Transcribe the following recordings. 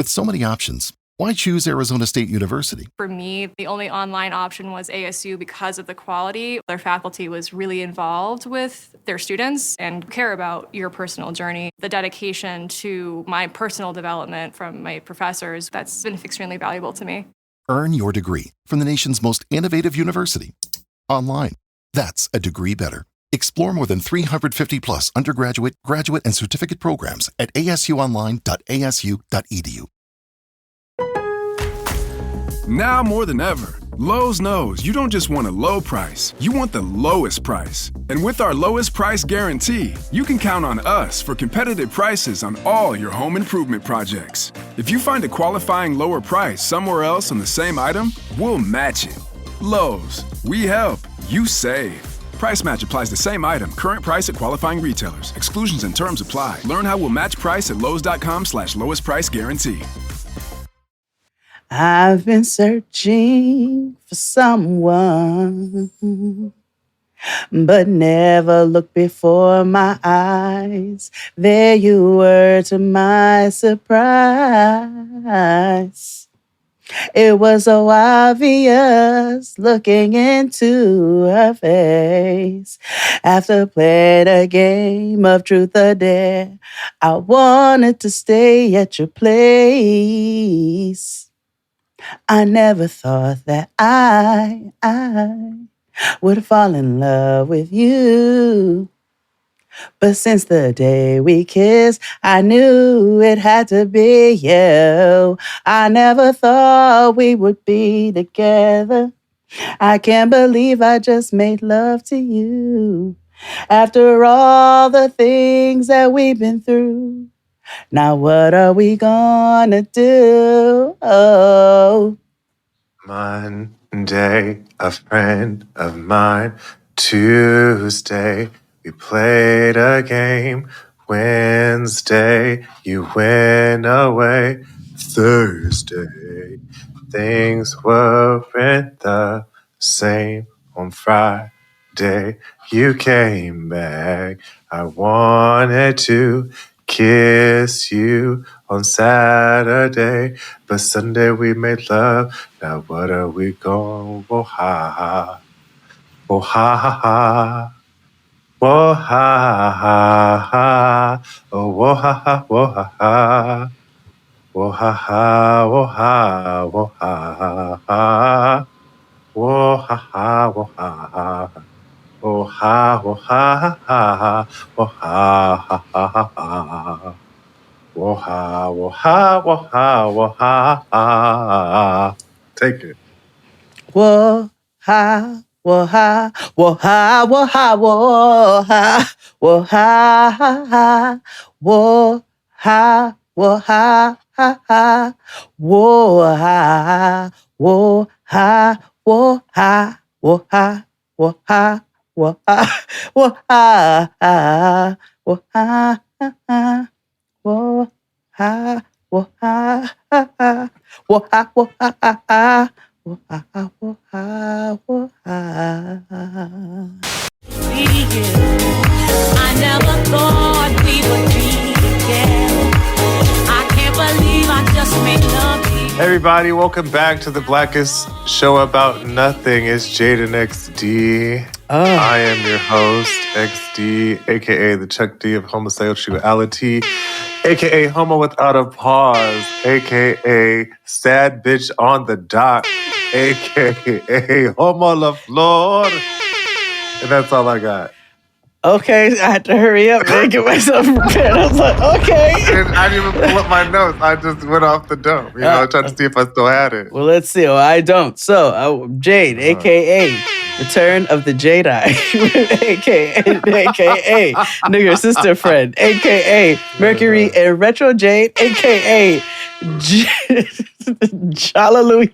With so many options, why choose Arizona State University? For me, the only online option was ASU because of the quality. Their faculty was really involved with their students and care about your personal journey. The dedication to my personal development from my professors, that's been extremely valuable to me. Earn your degree from the nation's most innovative university. Online. That's a degree better. Explore more than 350 plus undergraduate, graduate, and certificate programs at asuonline.asu.edu. Now more than ever, Lowe's knows you don't just want a low price, you want the lowest price. And with our lowest price guarantee, you can count on us for competitive prices on all your home improvement projects. If you find a qualifying lower price somewhere else on the same item, we'll match it. Lowe's, we help, you save. Price match applies to same item, current price at qualifying retailers. Exclusions and terms apply. Learn how we'll match price at lowes.com/lowest price guarantee. I've been searching for someone, but never looked before my eyes. There you were to my surprise. It was so obvious looking into her face. After playing a game of truth or dare, I wanted to stay at your place. I never thought that I would fall in love with you. But since the day we kissed, I knew it had to be you. I never thought we would be together. I can't believe I just made love to you. After all the things that we've been through, now what are we gonna do? Oh. Monday, a friend of mine. Tuesday, we played a game. Wednesday, you went away. Thursday, things weren't the same. On Friday, you came back. I wanted to kiss you on Saturday, but Sunday we made love. Now what are we going? Oh ha ha, oh ha ha ha, oh ha ha ha, oh ha ha, oh ha ha, oh ha ha, oh ha, oh ha ha, oh ha ha, oh ha. Oh ha, oh ha ha, oh ha ha ha ha. Oh ha, oh ha, oh ha, oh ha ha. Take it. Whoa, ha, whoa, ha, whoa, ha, whoa, ha, whoa, ha, whoa, ha, ha, ha, whoa, ha, whoa, ha, ha, ha, whoa, ha, whoa, ha, whoa, ha, whoa, ha, whoa, ha, whoa, ha, whoa, ha, ha, whoa, ha, ha, ha, whoa, ha, whoa, ha, ha, ha, whoa, ha, whoa, ha, ha, ha. I never thought we would be together. I can't believe I just made love to you. Everybody, welcome back to the Blackest Show About Nothing. It's Jaden XD. I am your host, XD, aka the Chuck D of homosexuality, aka Homo Without a Pause, aka Sad Bitch on the Dock, aka Homo La Flor. And that's all I got. Okay, I had to hurry up and get myself prepared. I was like, okay. I didn't even pull up my notes. I just went off the dome. Trying to see if I still had it. Well, let's see. Well, I don't. So, Jade, a.k.a. Return of the Jedi, a.k.a. Nigger Sister Friend, a.k.a. Mercury and Retro Jade, a.k.a. Hallelujah.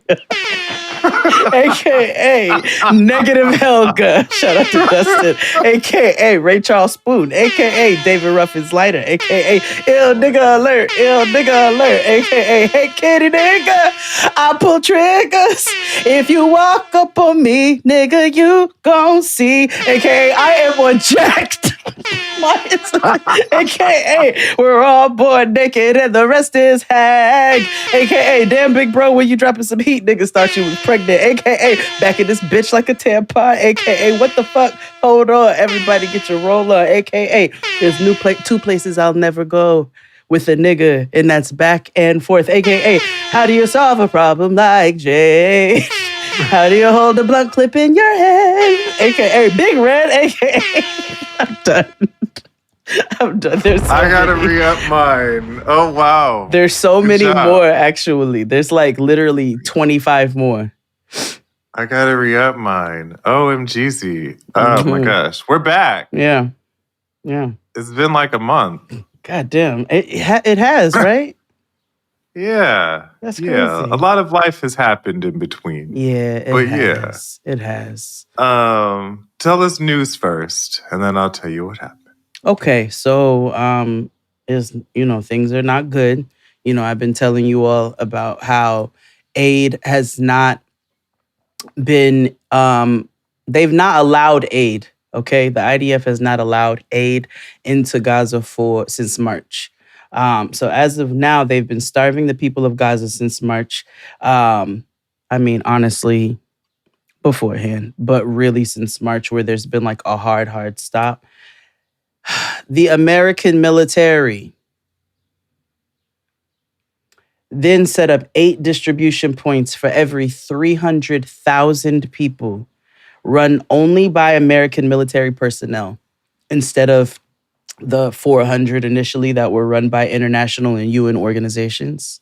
a.k.a. Negative Helga. Shout out to Dustin. a.k.a. Ray Charles Spoon. a.k.a. David Ruffin's Lighter. a.k.a. Ill Nigga Alert. Ill Nigga Alert. a.k.a. Hey Kitty Nigga, I pull triggers. If you walk up on me, nigga, you gon' see. a.k.a. I am one jacked. AKA, we're all born naked and the rest is hag. AKA, damn big bro, when you dropping some heat, niggas thought you was pregnant. AKA, back in this bitch like a tampon. AKA, what the fuck? Hold on, everybody get your roll on. AKA, there's two places I'll never go with a nigga, and that's back and forth. AKA, how do you solve a problem like Jay? How do you hold a blunt clip in your head? AKA, Big Red. AKA, I'm done. I'm done. I gotta re-up mine. Oh, wow. There's so Good many job. more, actually. There's like literally 25 more. I gotta re-up mine. OMGZ. Oh my gosh. We're back. Yeah. Yeah. It's been like a month. God damn. It has, right? Yeah. That's Yeah. crazy. A lot of life has happened in between. Yeah, But has. It has. Tell us news first, and then I'll tell you what happened. Okay, so things are not good. I've been telling you all about how aid has not been they've not allowed aid. Okay, the IDF has not allowed aid into Gaza since March. So as of now, they've been starving the people of Gaza since March. Honestly, beforehand, but really since March, where there's been like a hard stop. The American military then set up 8 distribution points for every 300,000 people, run only by American military personnel, instead of the 400 initially that were run by international and UN organizations.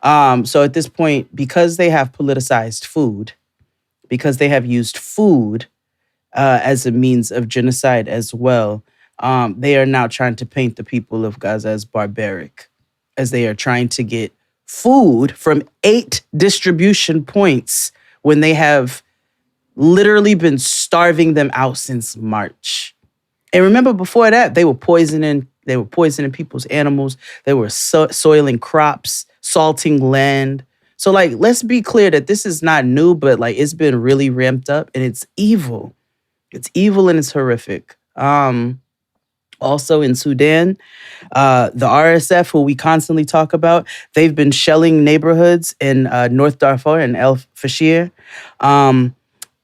So at this point, because they have politicized food, because they have used food as a means of genocide as well, they are now trying to paint the people of Gaza as barbaric, as they are trying to get food from 8 distribution points when they have literally been starving them out since March. And remember, before that, they were poisoning people's animals. They were soiling crops, salting land. So, let's be clear that this is not new, but it's been really ramped up, and it's evil. It's evil and it's horrific. Also in Sudan, the RSF, who we constantly talk about, they've been shelling neighborhoods in North Darfur and El Fashir.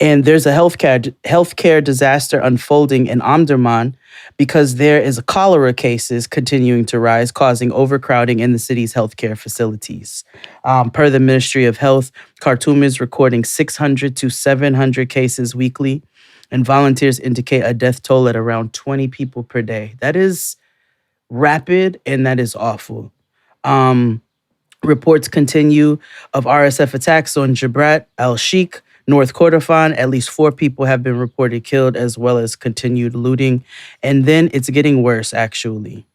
And there's a healthcare disaster unfolding in Omdurman because there is cholera cases continuing to rise, causing overcrowding in the city's healthcare facilities. Per the Ministry of Health, Khartoum is recording 600 to 700 cases weekly, and volunteers indicate a death toll at around 20 people per day. That is rapid, and that is awful. Reports continue of RSF attacks on Jabrat al-Sheikh, North Kordofan. At least 4 people have been reported killed, as well as continued looting. And then it's getting worse, actually,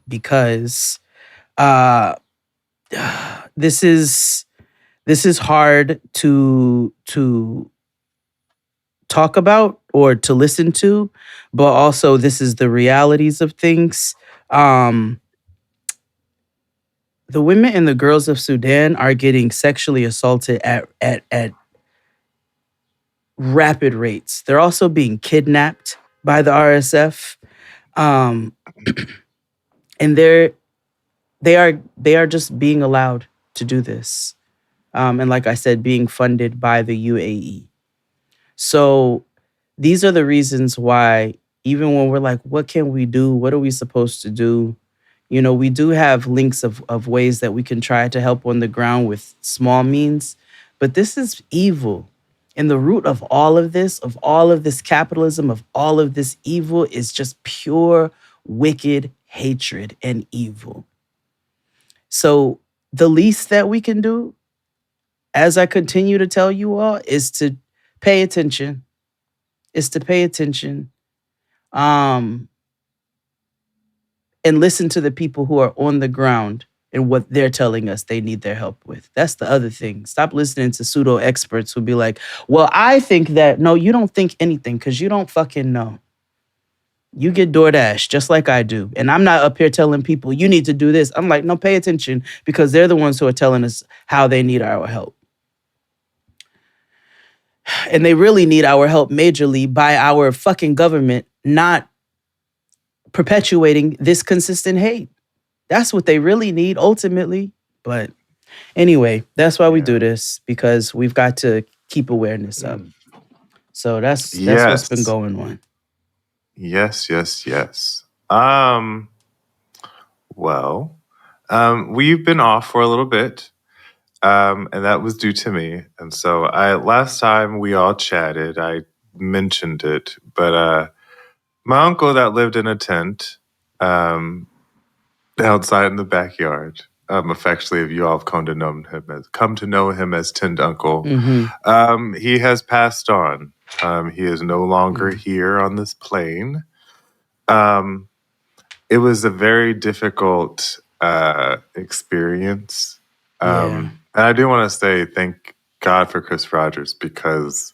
because this is hard to talk about or to listen to, but also this is the realities of things. The women and the girls of Sudan are getting sexually assaulted at rapid rates. They're also being kidnapped by the RSF, and they are just being allowed to do this, and like I said, being funded by the UAE. So these are the reasons why, even when we're like, what can we do? What are we supposed to do? We do have links of ways that we can try to help on the ground with small means, but this is evil. And the root of all of this capitalism, of all of this evil, is just pure, wicked hatred and evil. So the least that we can do, as I continue to tell you all, is to pay attention. And listen to the people who are on the ground and what they're telling us they need their help with. That's the other thing. Stop listening to pseudo experts who be like, well, I think that. No, you don't think anything because you don't fucking know. You get DoorDash just like I do. And I'm not up here telling people you need to do this. I'm like, no, pay attention, because they're the ones who are telling us how they need our help. And they really need our help majorly by our fucking government not perpetuating this consistent hate. That's what they really need ultimately. But anyway, that's why we do this, because we've got to keep awareness up. So that's what's been Yes. going on. Yes. Well, we've been off for a little bit, and that was due to me. And so last time we all chatted, I mentioned it, but my uncle that lived in a tent outside in the backyard, affectionately, if you all have come to know him as Tent Uncle, he has passed on. He is no longer here on this plane. It was a very difficult experience. And I do want to say thank God for Chris Rogers, because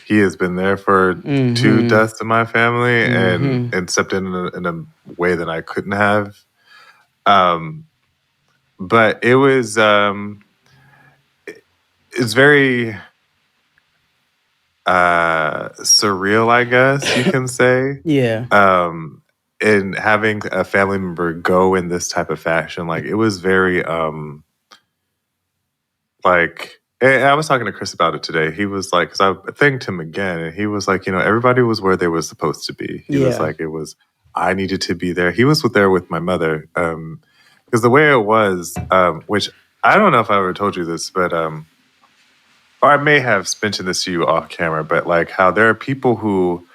he has been there for two deaths in my family and stepped in a way that I couldn't have. But it was it's very surreal, I guess you can say. Yeah. And having a family member go in this type of fashion, like, it was very like, and I was talking to Chris about it today. He was like, because I thanked him again, and he was like, everybody was where they were supposed to be. He was like, I needed to be there. He was there with my mother, because the way it was, which I don't know if I ever told you this, but or I may have mentioned this to you off camera, but like how there are people who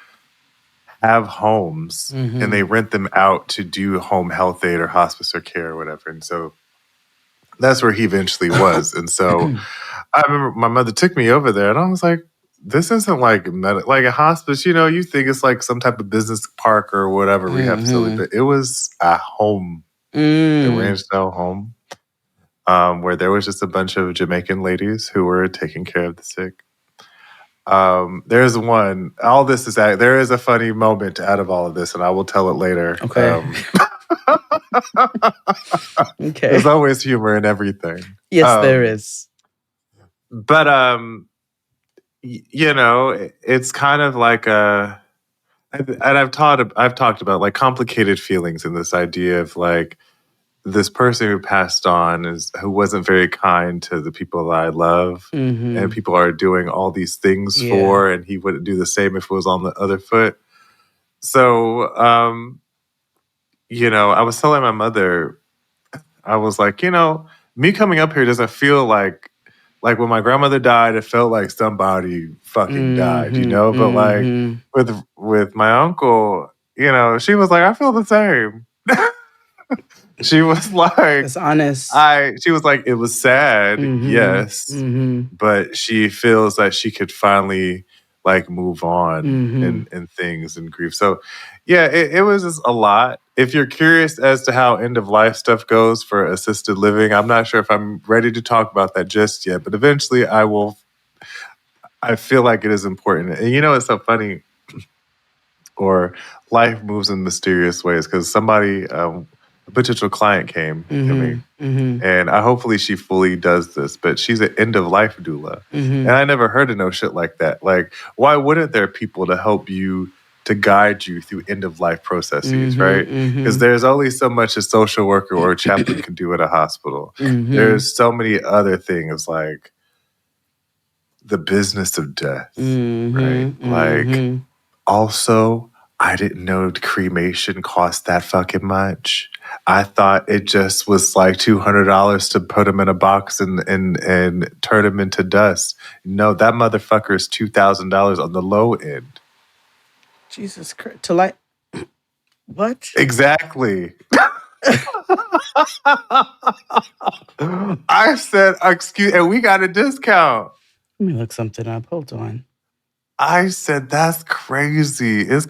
have homes and they rent them out to do home health aid or hospice or care or whatever. And so that's where he eventually was. And so I remember my mother took me over there, and I was like, this isn't like a hospice, you think it's like some type of business park or whatever rehab facility, but it was a home, a ranch style home, where there was just a bunch of Jamaican ladies who were taking care of the sick. There's one. All this is there is a funny moment out of all of this, and I will tell it later. Okay. Okay. There's always humor in everything. Yes, there is. But it's kind of like and I've talked about like complicated feelings in this idea of like this person who passed on who wasn't very kind to the people that I love, and people are doing all these things for, and he wouldn't do the same if it was on the other foot. So, I was telling my mother, I was like, me coming up here doesn't feel like when my grandmother died, it felt like somebody fucking died, But like with my uncle, she was like, I feel the same. She was like, it's honest. She was like, it was sad, yes, but she feels that she could finally like move on and things and grief. So yeah, it was just a lot. If you're curious as to how end of life stuff goes for assisted living, I'm not sure if I'm ready to talk about that just yet, but eventually I will. I feel like it is important. And it's so funny, or life moves in mysterious ways, because somebody, a potential client came to me, and hopefully she fully does this, but she's an end of life doula. And I never heard of no shit like that. Like, why wouldn't there people to help you, to guide you through end of life processes, right? Because there's only so much a social worker or a chaplain can do at a hospital. There's so many other things, like the business of death, right? Like, also, I didn't know cremation cost that fucking much. I thought it just was like $200 to put them in a box and turn them into dust. No, that motherfucker is $2,000 on the low end. Jesus Christ. To like, what? Exactly. I said, excuse, and we got a discount. Let me look something up. Hold on. I said, that's crazy. It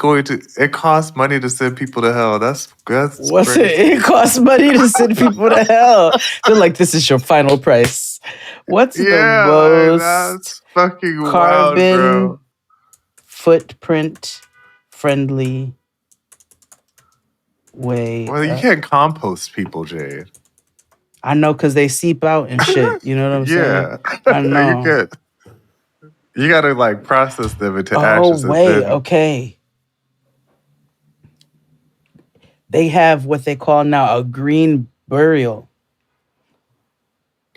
costs money to send people to hell. That's What's crazy. it? It costs money to send people to hell. They're like, this is your final price. What's the most that's fucking carbon wild, bro. footprint friendly way? Well, you can't compost people, Jade. I know, because they seep out and shit. You know what I'm saying? I know. You could. You gotta like process them into ashes. Oh, wait, okay. They have what they call now a green burial.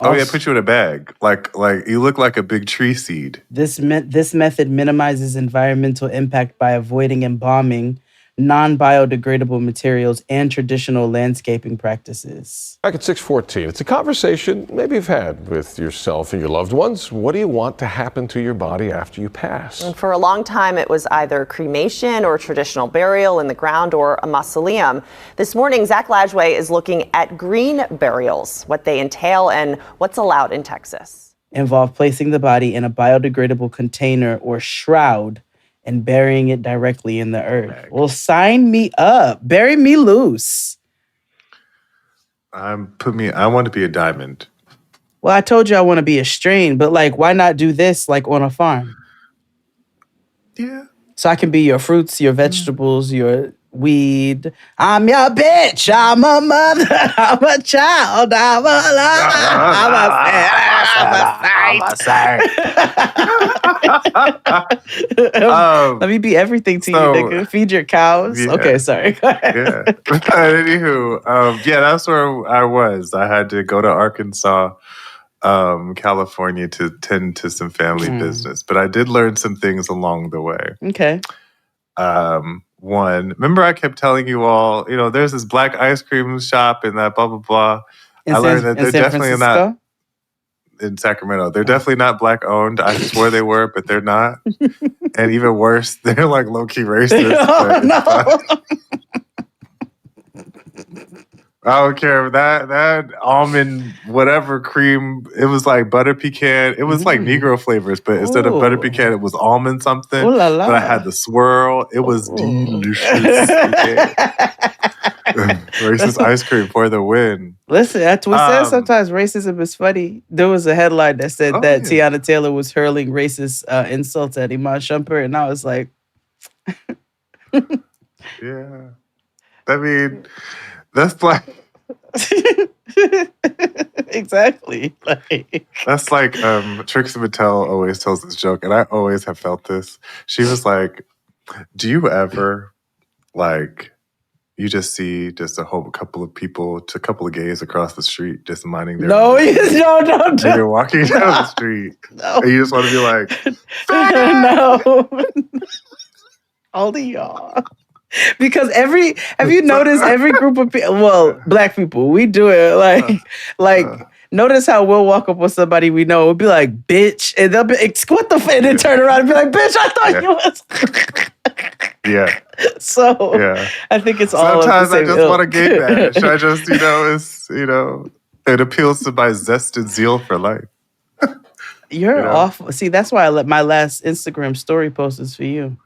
Oh yeah, put you in a bag. Like you look like a big tree seed. This method minimizes environmental impact by avoiding embalming, non-biodegradable materials, and traditional landscaping practices. Back at 6:14, it's a conversation maybe you've had with yourself and your loved ones. What do you want to happen to your body after you pass? And for a long time, it was either cremation or traditional burial in the ground or a mausoleum. This morning, Zach Lajway is looking at green burials, what they entail and what's allowed in Texas. Involve placing the body in a biodegradable container or shroud and burying it directly in the earth. Well, sign me up. Bury me loose. I want to be a diamond. Well, I told you I want to be a strain, but like, why not do this like on a farm? Yeah. So I can be your fruits, your vegetables, your weed. I'm your bitch. I'm a mother. I'm a child. I'm a love. I'm a Let me be everything to you, nigga. Feed your cows. Yeah. Okay, sorry. Go ahead. Yeah. Anywho, that's where I was. I had to go to Arkansas, California to tend to some family business, but I did learn some things along the way. Okay. One, remember I kept telling you all, there's this black ice cream shop and that blah, blah, blah. I learned that they're definitely not in Sacramento. They're definitely not black owned. I swore they were, but they're not. And even worse, they're like low-key racist. Oh, no. I don't care. That almond whatever cream, it was like butter pecan. It was like Negro flavors, but instead of butter pecan, it was almond something. Ooh la la. But I had the swirl. It was delicious. Racist ice cream for the win. Listen, that's what says sometimes racism is funny. There was a headline that said that Tiana Taylor was hurling racist insults at Iman Shumpert, and I was like, yeah. I mean, that's like exactly. That's like Trixie Mattel always tells this joke, and I always have felt this. She was like, "Do you ever like you just see just a whole couple of people, a couple of gays across the street, just minding their no, and you're walking down the street, and you just want to be like, no, only y'all." Because have you noticed every group of people, well, black people, we do it like notice how we'll walk up with somebody we know, we'll be like, bitch, and they'll be like, what the fuck, and then turn around and be like, bitch, I thought you was. Yeah. So I think it's all sometimes of the same I just want to gay bash. I just, it appeals to my zest and zeal for life. You're awful. See, that's why I let my last Instagram story post is for you.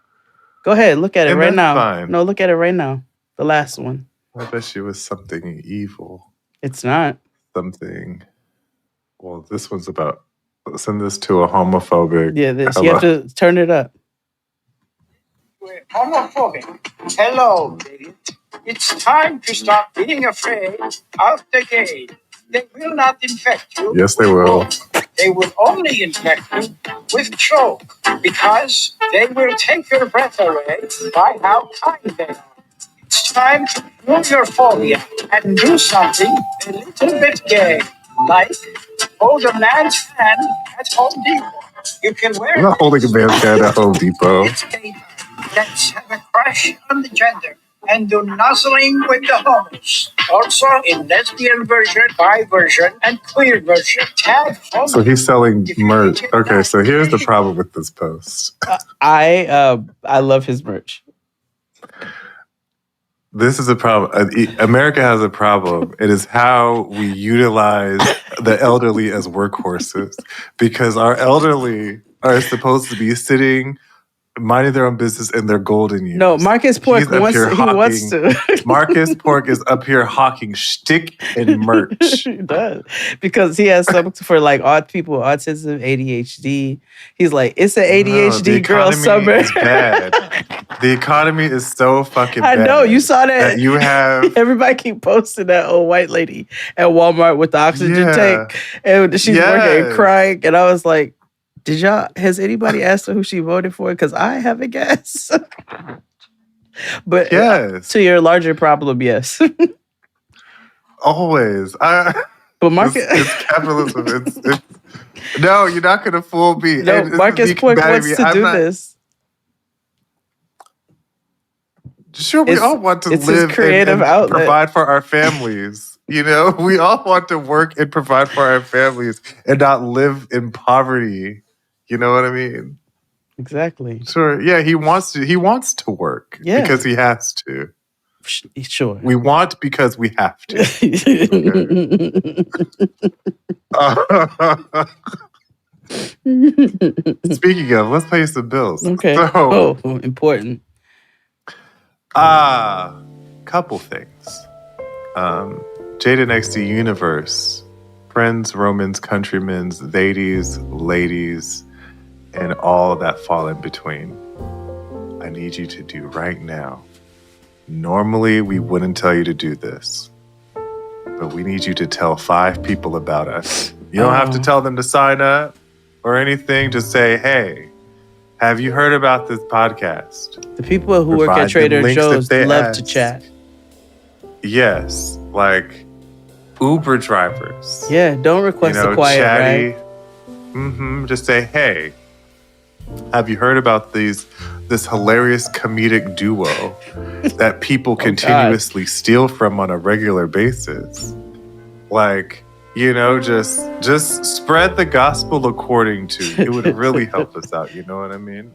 Go ahead, look at it right now. Fine. No, look at it right now. The last one. I bet she was something evil. It's not. Something. Well, this one's about. Send this to a homophobic. Yeah, this. You have to turn it up. We're homophobic. Hello, ladies. It's time to stop being afraid of the gay. They will not infect you. Yes, they will. They will only infect you with choke because they will take your breath away by how kind they are. It's time to remove your phobia and do something a little bit gay, like hold a man's hand at Home Depot. You can wear I'm not holding a man's hand at Home Depot. It's gay time. Let's have a crush on the gender and do nuzzling with the homos. Also in lesbian version, bi version, and queer version. Tag homos. So he's selling merch. Okay, so here's the problem with this post. I love his merch. This is a problem. America has a problem. It is how we utilize the elderly as workhorses, because our elderly are supposed to be sitting, minding their own business in their golden years. No, Marcus Pork wants to. Marcus Pork is up here hawking shtick and merch. He does. Because he has something for like odd people, autism, ADHD. He's like, it's an ADHD girl summer. Is bad. The economy is so fucking bad. I know. You saw that. You have everybody keep posting that old white lady at Walmart with the oxygen tank. And she's working and crying. And I was like, has anybody asked her who she voted for? Because I have a guess. But Yes, to your larger problem, yes. always. But Marcus, It's capitalism. It's no, you're not gonna fool me. no, And this is Marcus me Pork combating wants me. to I'm do not this. sure. We all want to It's his live creative and outlet. provide for our families. You know, we all want to work and provide for our families and not live in poverty. You know what I mean? Exactly. Sure. Yeah, he wants to. He wants to work Yeah. because he has to. Sure. We want because we have to. Speaking of, let's pay some bills. Okay. So, Important. couple things. Jaden XD Universe, friends, Romans, countrymen's, ladies, and all that fall in between. I need you to do right now. Normally, we wouldn't tell you to do this, but we need you to tell 5 people about us. You don't have to tell them to sign up or anything. Just say, hey, have you heard about this podcast? The people who work Provide at Trader them links Joe's if they love to ask. chat. Yes, like Uber drivers. Yeah, don't request a quiet chatty. ride. Just say, hey, have you heard about this hilarious comedic duo that people continuously steal from on a regular basis? Like, just spread the gospel according to. It would really help us out. You know what I mean?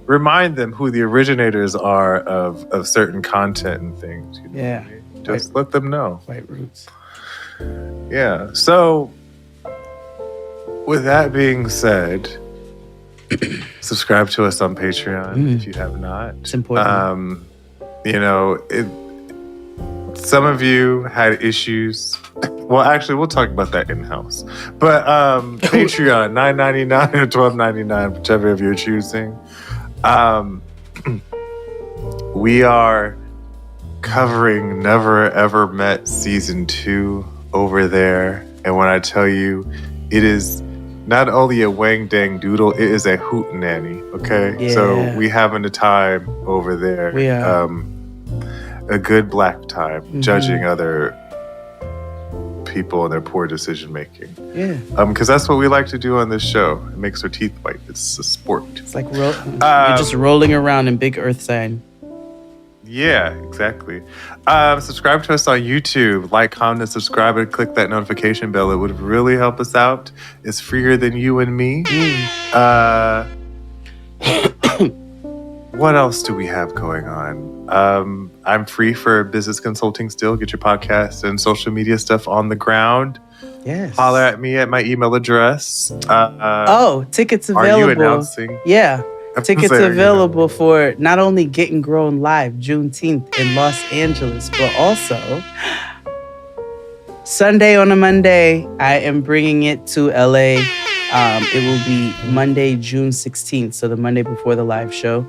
Remind them who the originators are of certain content and things. You know Yeah. what I mean? Just let them know. White Roots. Yeah. So, with that being said, subscribe to us on Patreon if you have not. It's important. Some of you had issues. Well, actually, we'll talk about that in-house. But Patreon, $9.99 or $12.99, whichever of you're choosing. We are covering Never Ever Met Season 2 over there. And when I tell you, it is not only a wang dang doodle, it is a hoot nanny, okay? Yeah. So we having a time over there. We are. A good black time, judging other people and their poor decision making. Yeah. Because that's what we like to do on this show. It makes our teeth white. It's a sport. It's like you're just rolling around in big earth sign. Yeah, exactly. Subscribe to us on YouTube. Like, comment, subscribe, and click that notification bell. It would really help us out. It's freer than you and me. What else do we have going on? I'm free for business consulting still. Get your podcast and social media stuff on the ground. Yes. Holler at me at my email address. Tickets Are available. you announcing? Yeah. Tickets Sorry, available for not only Getting Grown Live Juneteenth in Los Angeles, but also Sunday on a Monday, I am bringing it to LA. It will be Monday, June 16th, so the Monday before the live show.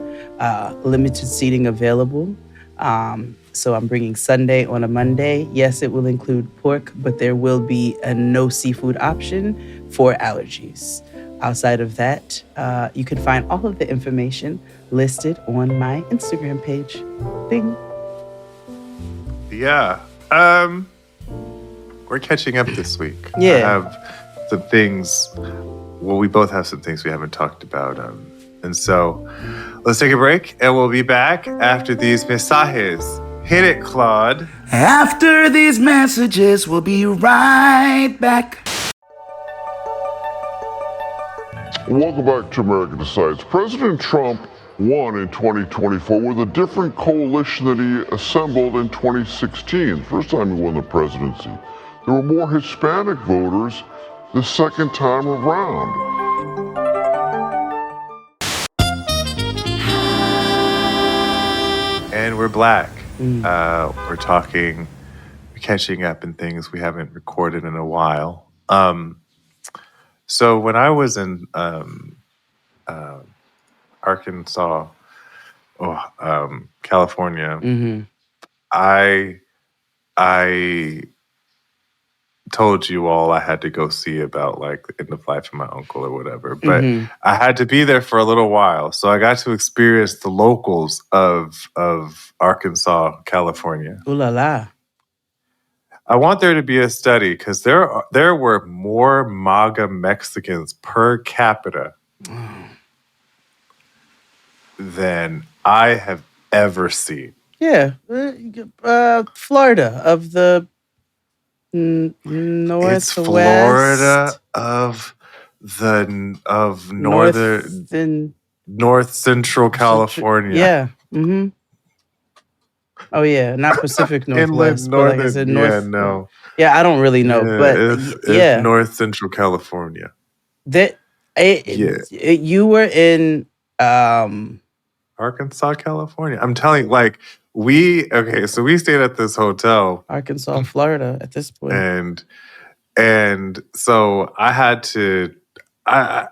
Limited seating available. So I'm bringing Sunday on a Monday. Yes, it will include pork, but there will be a no seafood option for allergies. Outside of that, you can find all of the information listed on my Instagram page. Ding. Yeah. We're catching up this week. Yeah. I have some things. Well, we both have some things we haven't talked about. And so let's take a break and we'll be back after these mensajes. Hit it, Claude. After these messages, we'll be right back. Welcome back to America Decides. President Trump won in 2024 with a different coalition that he assembled in 2016. First time he won the presidency. There were more Hispanic voters the second time around. And we're black. We're catching up in things we haven't recorded in a while. So when I was in Arkansas, California, I told you all I had to go see about like the end of life of my uncle or whatever. But Mhm. I had to be there for a little while, so I got to experience the locals of Arkansas, California. Ooh la la. I want there to be a study because there were more MAGA Mexicans per capita than I have ever seen. Yeah. Florida of the north It's to Florida west. of northern and North Central California. Yeah. Mm-hmm. Oh yeah, not Pacific Northwest, Inland but like I said, north. Yeah, no. Yeah, I don't really know, but It's North Central California. that you were in Arkansas, California. I'm telling you, like so we stayed at this hotel, Arkansas, Florida at this point. And so I had to I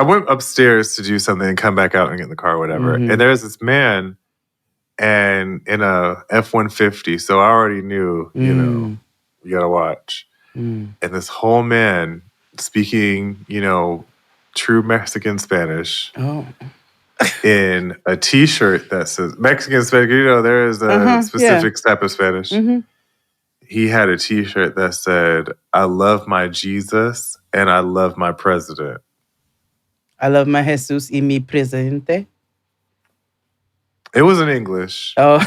went upstairs to do something and come back out and get in the car or whatever. Mhm. And there's this man and in a F-150. So I already knew, you know, you gotta watch. And this whole man speaking, you know, true Mexican Spanish in a T-shirt that says Mexican Spanish. You know, there is a specific type of Spanish. Mm-hmm. He had a T-shirt that said, "I love my Jesus and I love my president." I love my Jesus y mi presidente. It was in English. Oh.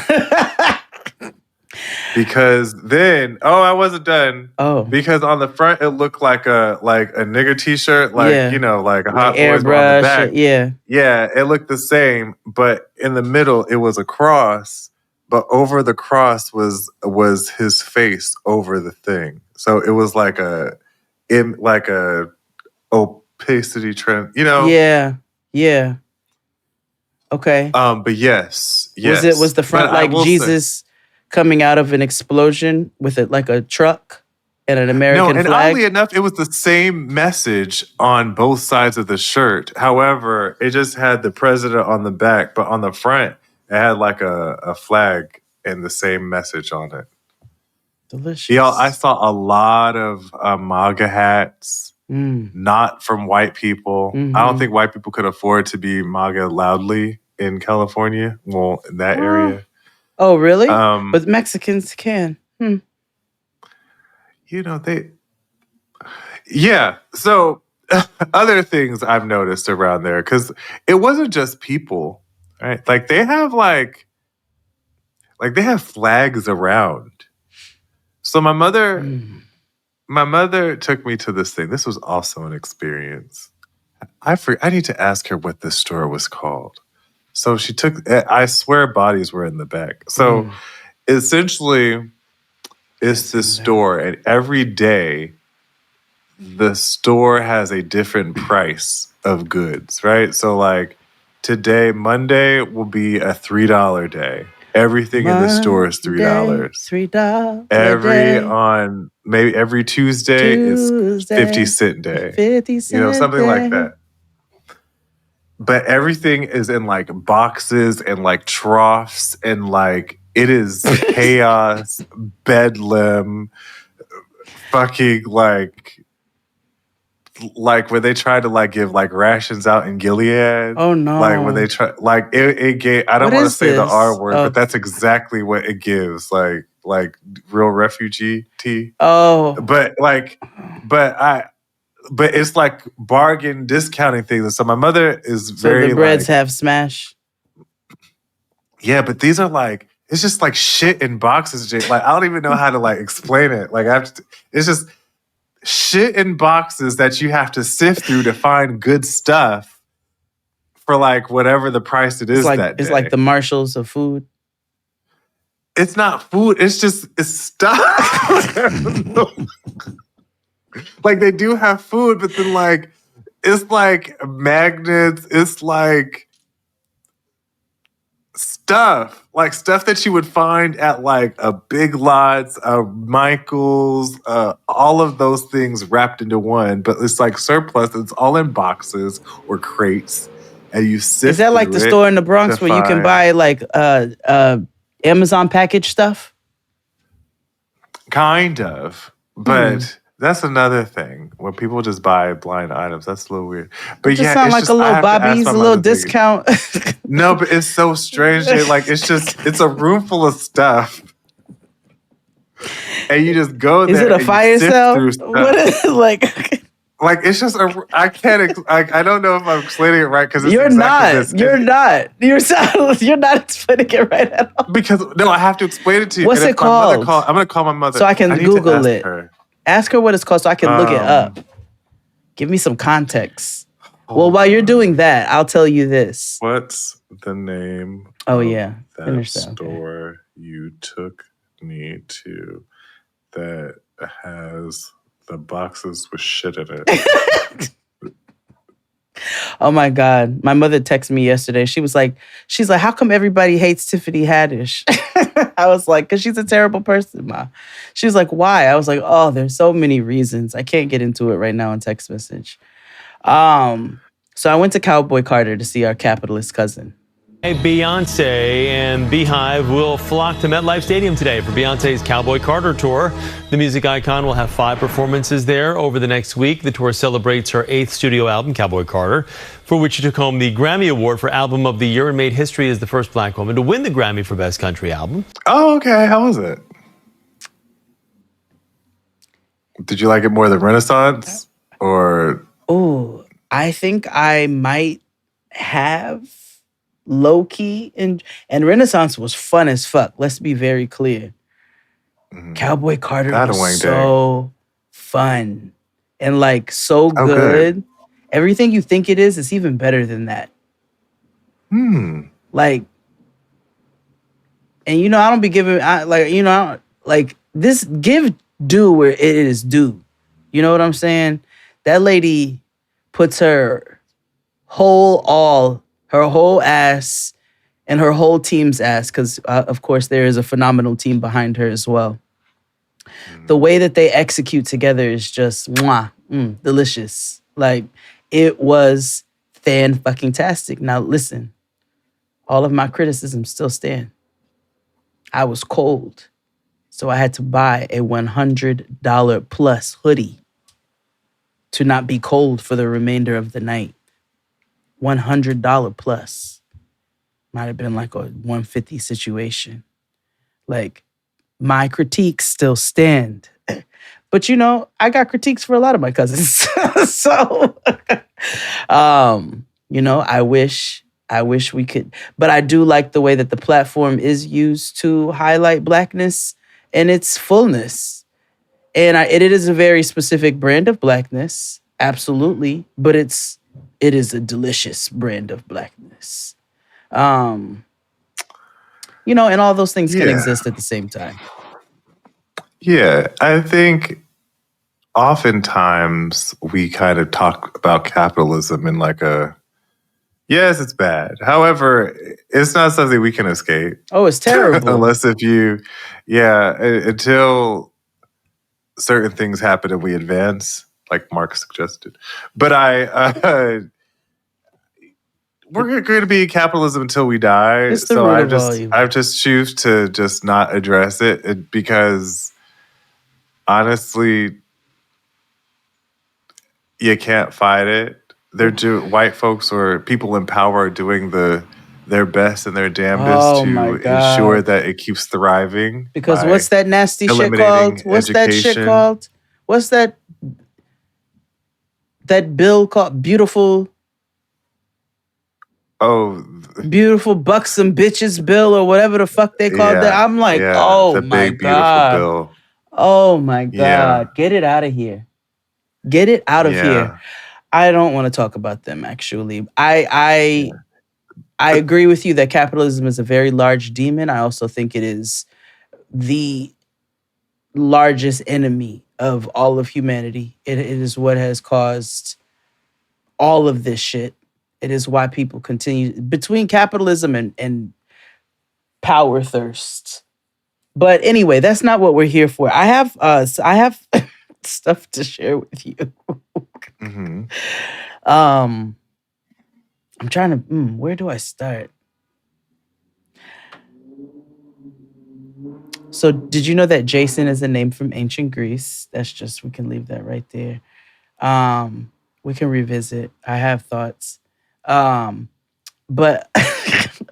Because then, I wasn't done. Oh. Because on the front it looked like a nigger T-shirt, like you know, like a Hot Boys, but on the back, yeah, it looked the same. But in the middle, it was a cross. But over the cross was his face over the thing. So it was like a opacity trend, you know? Yeah. Yeah. Okay. But yes. Was the front like Jesus coming out of an explosion with it like a truck and an American and flag? oddly enough, it was the same message on both sides of the shirt. However, it just had the president on the back, but on the front, it had like a flag and the same message on it. Delicious. Yeah, I saw a lot of MAGA hats, not from white people. Mm-hmm. I don't think white people could afford to be MAGA loudly in California. Well, in that area. Oh, really? But Mexicans can. You know, yeah. So other things I've noticed around there, because it wasn't just people, right? Like they have they have flags around. So my mother took me to this thing. This was also an experience. I need to ask her what this store was called. So she took, I swear bodies were in the back. So essentially, it's this store, and every day, the store has a different price of goods, right? So like today, Monday will be a $3 day. Everything in the store is $3. $3. Every Tuesday is 50-cent day. 50-cent you know, something like day. that. But everything is in like boxes and like troughs and like it is chaos, bedlam, fucking like when they try to like give like rations out in Gilead. Oh no! Like when they try, like it gave. I don't want to say the R word, but that's exactly what it gives. Like real refugee tea. Oh, but it's like bargain discounting things. So my mother is very. So the breads have smash. Yeah, but these are like it's just like shit in boxes. Like I don't even know how to like explain it. Like it's just shit in boxes that you have to sift through to find good stuff for like whatever the price it is that day. It's like the Marshalls of food. It's not food. It's stuff. Like they do have food, but then like it's like magnets. It's like stuff that you would find at like a Big Lots, Michael's, all of those things wrapped into one. But it's like surplus. It's all in boxes or crates, and you sift. Is that like the store in the Bronx where you can buy like Amazon package stuff? Kind of, but That's another thing when people just buy blind items. That's a little weird. But It just yeah, sound it's like just a I little have to ask Bobby's, my a little mother. discount. No, but it's so strange. Like it's a room full of stuff, and you just go there. Is it a and you fire sift sale? through stuff. What is it like? Like it's just I can't. I don't know if I'm explaining it right because You're exactly not. this. You're not. You're not explaining it right at all. Because no, I have to explain it to you. What's And it if my mother called? I'm gonna call my mother So I can need to Google ask it. her. Ask her what it's called so I can look it up. Give me some context. Well, Hold while you're on. doing that, I'll tell you this. What's the name? Oh, of yeah. that Finish that, okay. store you took me to that has the boxes with shit in it. Oh my God. My mother texted me yesterday. She's like, how come everybody hates Tiffany Haddish? I was like, because she's a terrible person, Ma. She was like, why? I was like, oh, there's so many reasons. I can't get into it right now in text message. So I went to Cowboy Carter to see our capitalist cousin. Beyonce and Beehive will flock to MetLife Stadium today for Beyonce's Cowboy Carter Tour. The music icon will have 5 performances there over the next week. The tour celebrates her 8th studio album, Cowboy Carter, for which she took home the Grammy Award for Album of the Year and made history as the first Black woman to win the Grammy for Best Country Album. Oh, okay. How was it? Did you like it more than Renaissance or? Oh, I think I might have low key and Renaissance was fun as fuck. Let's be very clear. Cowboy Carter was so fun and like so good. Everything you think it is, it's even better than that. Like, and you know, I don't be giving, this give due where it is due. You know what I'm saying? That lady puts her whole ass and her whole team's ass, because of course there is a phenomenal team behind her as well. The way that they execute together is just delicious. Like, it was fan-fucking-tastic. Now listen, all of my criticisms still stand. I was cold, so I had to buy a $100 plus hoodie to not be cold for the remainder of the night. $100 plus. Might have been like a $150 situation. Like, my critiques still stand. But you know, I got critiques for a lot of my cousins. So, you know, I wish we could, but I do like the way that the platform is used to highlight Blackness in its fullness. And it is a very specific brand of Blackness, absolutely, but it is a delicious brand of Blackness. You know, and all those things can exist at the same time. Yeah, I think oftentimes we kind of talk about capitalism in like yes, it's bad. However, it's not something we can escape. Oh, it's terrible. Unless until certain things happen and we advance, like Mark suggested. But we're going to be capitalism until we die. It's the So root of all evil. I just choose to just not address it because honestly, you can't fight it. White folks or people in power are doing their best and their damnedest to ensure that it keeps thriving. Because what's that nasty shit called? What's that shit called? What's that bill called? Beautiful buxom bitches bill or whatever the fuck they called that. I'm like, oh my God. Bill. Oh my God. Get it out of here. Get it out of here. I don't want to talk about them, actually. I agree with you that capitalism is a very large demon. I also think it is the largest enemy of all of humanity. It is what has caused all of this shit. It is why people continue between capitalism and power thirst. But anyway, that's not what we're here for. I have stuff to share with you. Mm-hmm. I'm trying to. Where do I start? So did you know that Jason is a name from ancient Greece? That's just, we can leave that right there. We can revisit. I have thoughts. But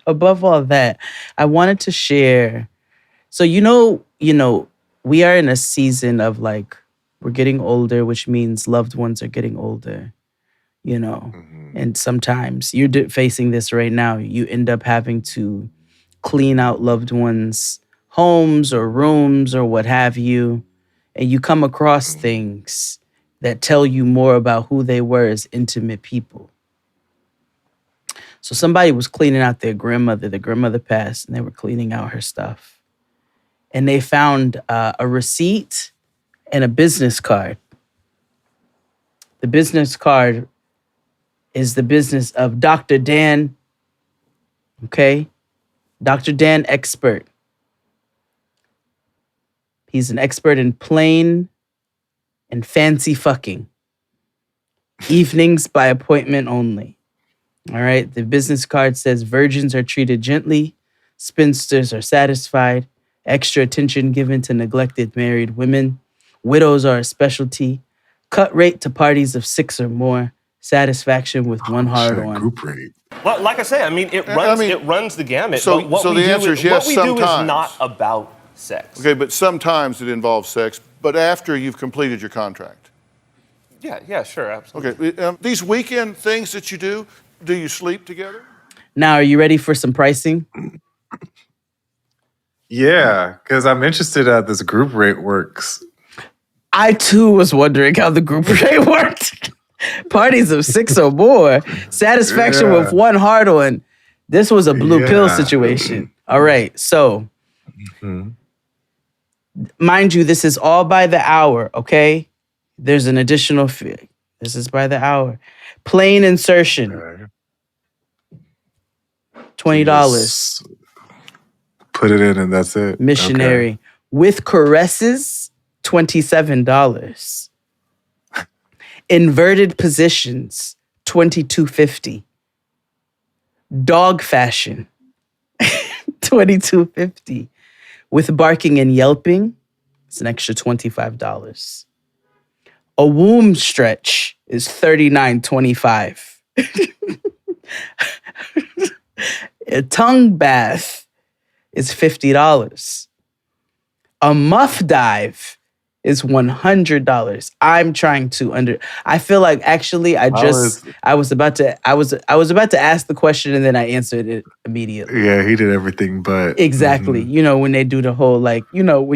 above all that, I wanted to share. So, we are in a season of like, we're getting older, which means loved ones are getting older, and sometimes you're facing this right now. You end up having to clean out loved ones' homes or rooms or what have you, and you come across things that tell you more about who they were as intimate people. So somebody was cleaning out their grandmother. The grandmother passed, and they were cleaning out her stuff. And they found a receipt and a business card. The business card is the business of Dr. Dan, okay? Dr. Dan Expert. He's an expert in plain and fancy fucking. Evenings by appointment only. All right? The business card says virgins are treated gently, spinsters are satisfied, extra attention given to neglected married women, widows are a specialty, cut rate to parties of 6 or more, satisfaction with one hard on. Group rate. Well, like I say, it runs the gamut. So the answer is yes, what we sometimes. do is not about sex. Okay, but sometimes it involves sex, but after you've completed your contract. Yeah, sure, absolutely. Okay, these weekend things that you do you sleep together? Now, are you ready for some pricing? Yeah, because I'm interested how this group rate works. I too was wondering how the group rate worked. Parties of 6 or more, satisfaction with one hard on. This was a blue pill situation. All right, so mind you, this is all by the hour, okay? There's an additional fee. This is by the hour. Plain insertion, $20. Just put it in and that's it. Missionary. Okay. With caresses, $27. Inverted positions, $22.50. Dog fashion, $22.50. With barking and yelping, it's an extra $25. A womb stretch is $39.25. A tongue bath is $50. A muff dive is $100. I'm trying to I feel like actually I was about to ask the question and then I answered it immediately. Yeah, he did everything but. Exactly. When they do the whole when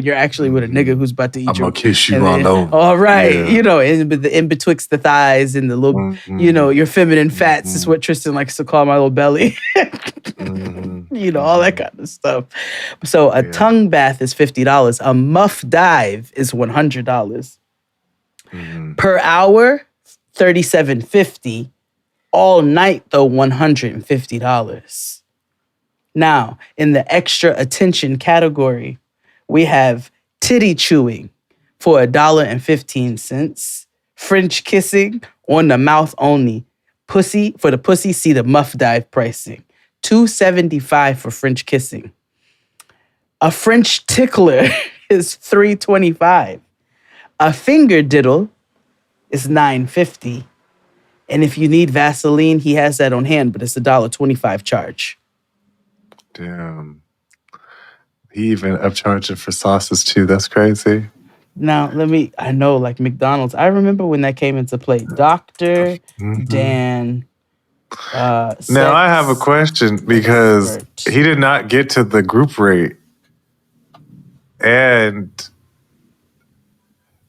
you're actually with a nigga who's about to eat I'm gonna kiss you on over. All right. Yeah. In betwixt the thighs and the little, your feminine fats is what Tristan likes to call my little belly. All that kind of stuff. So a tongue bath is $50. A muff dive is $100. Per hour, $37.50. All night, though, $150. Now, in the extra attention category, we have titty chewing for $1.15. French kissing on the mouth only. Pussy, see the muff dive pricing. $2.75 for French kissing. A French tickler is $3.25. A finger diddle is $9.50. And if you need Vaseline, he has that on hand, but it's $1.25 charge. Damn. He even upcharged it for sauces too. That's crazy. Now, I know, like McDonald's. I remember when that came into play. Dr. Dan. Now, I have a question because he did not get to the group rate.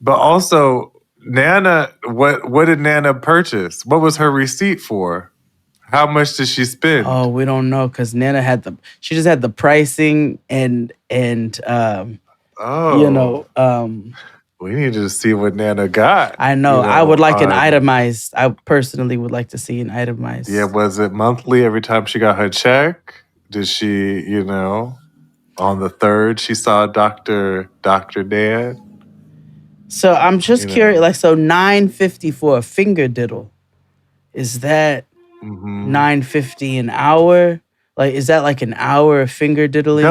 But also, Nana, what did Nana purchase? What was her receipt for? How much did she spend? Oh, we don't know because Nana she just had the pricing and we needed to see what Nana got. I know. I would like an itemized. I personally would like to see an itemized. Yeah, was it monthly every time she got her check? Did she, on the 3rd she saw Dr. Dan? So I'm just curious, so $9.50 for a finger diddle. Is that $9.50 an hour? Like, is that like an hour of finger diddling?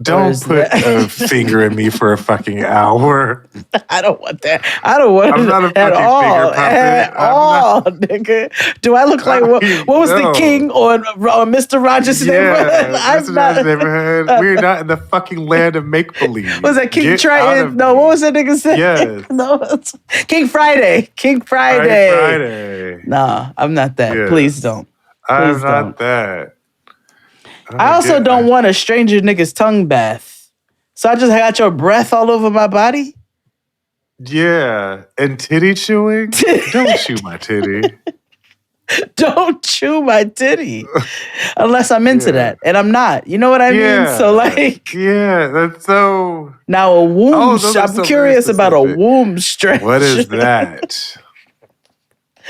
Don't put a finger in me for a fucking hour. I don't want that. I don't want I'm not a it at fucking all. finger puppet. At all, nigga. Do I look like what was the king on Mr. Rogers' neighborhood? Mr. Rogers' neighborhood. We're not in the fucking land of make believe. Was that King Triton? No, what was that nigga saying? Yes. No, it's King Friday. King Friday. Friday. Nah, I'm not that. Yes. Please don't. I'm Please not don't. that. I also don't want a stranger nigga's tongue bath. So I just got your breath all over my body? Yeah. And titty chewing? Don't chew my titty. Don't chew my titty. Unless I'm into that. And I'm not. You know what I mean? So like. Yeah, that's so. Now a womb. I'm so curious about a womb stretch. What is that?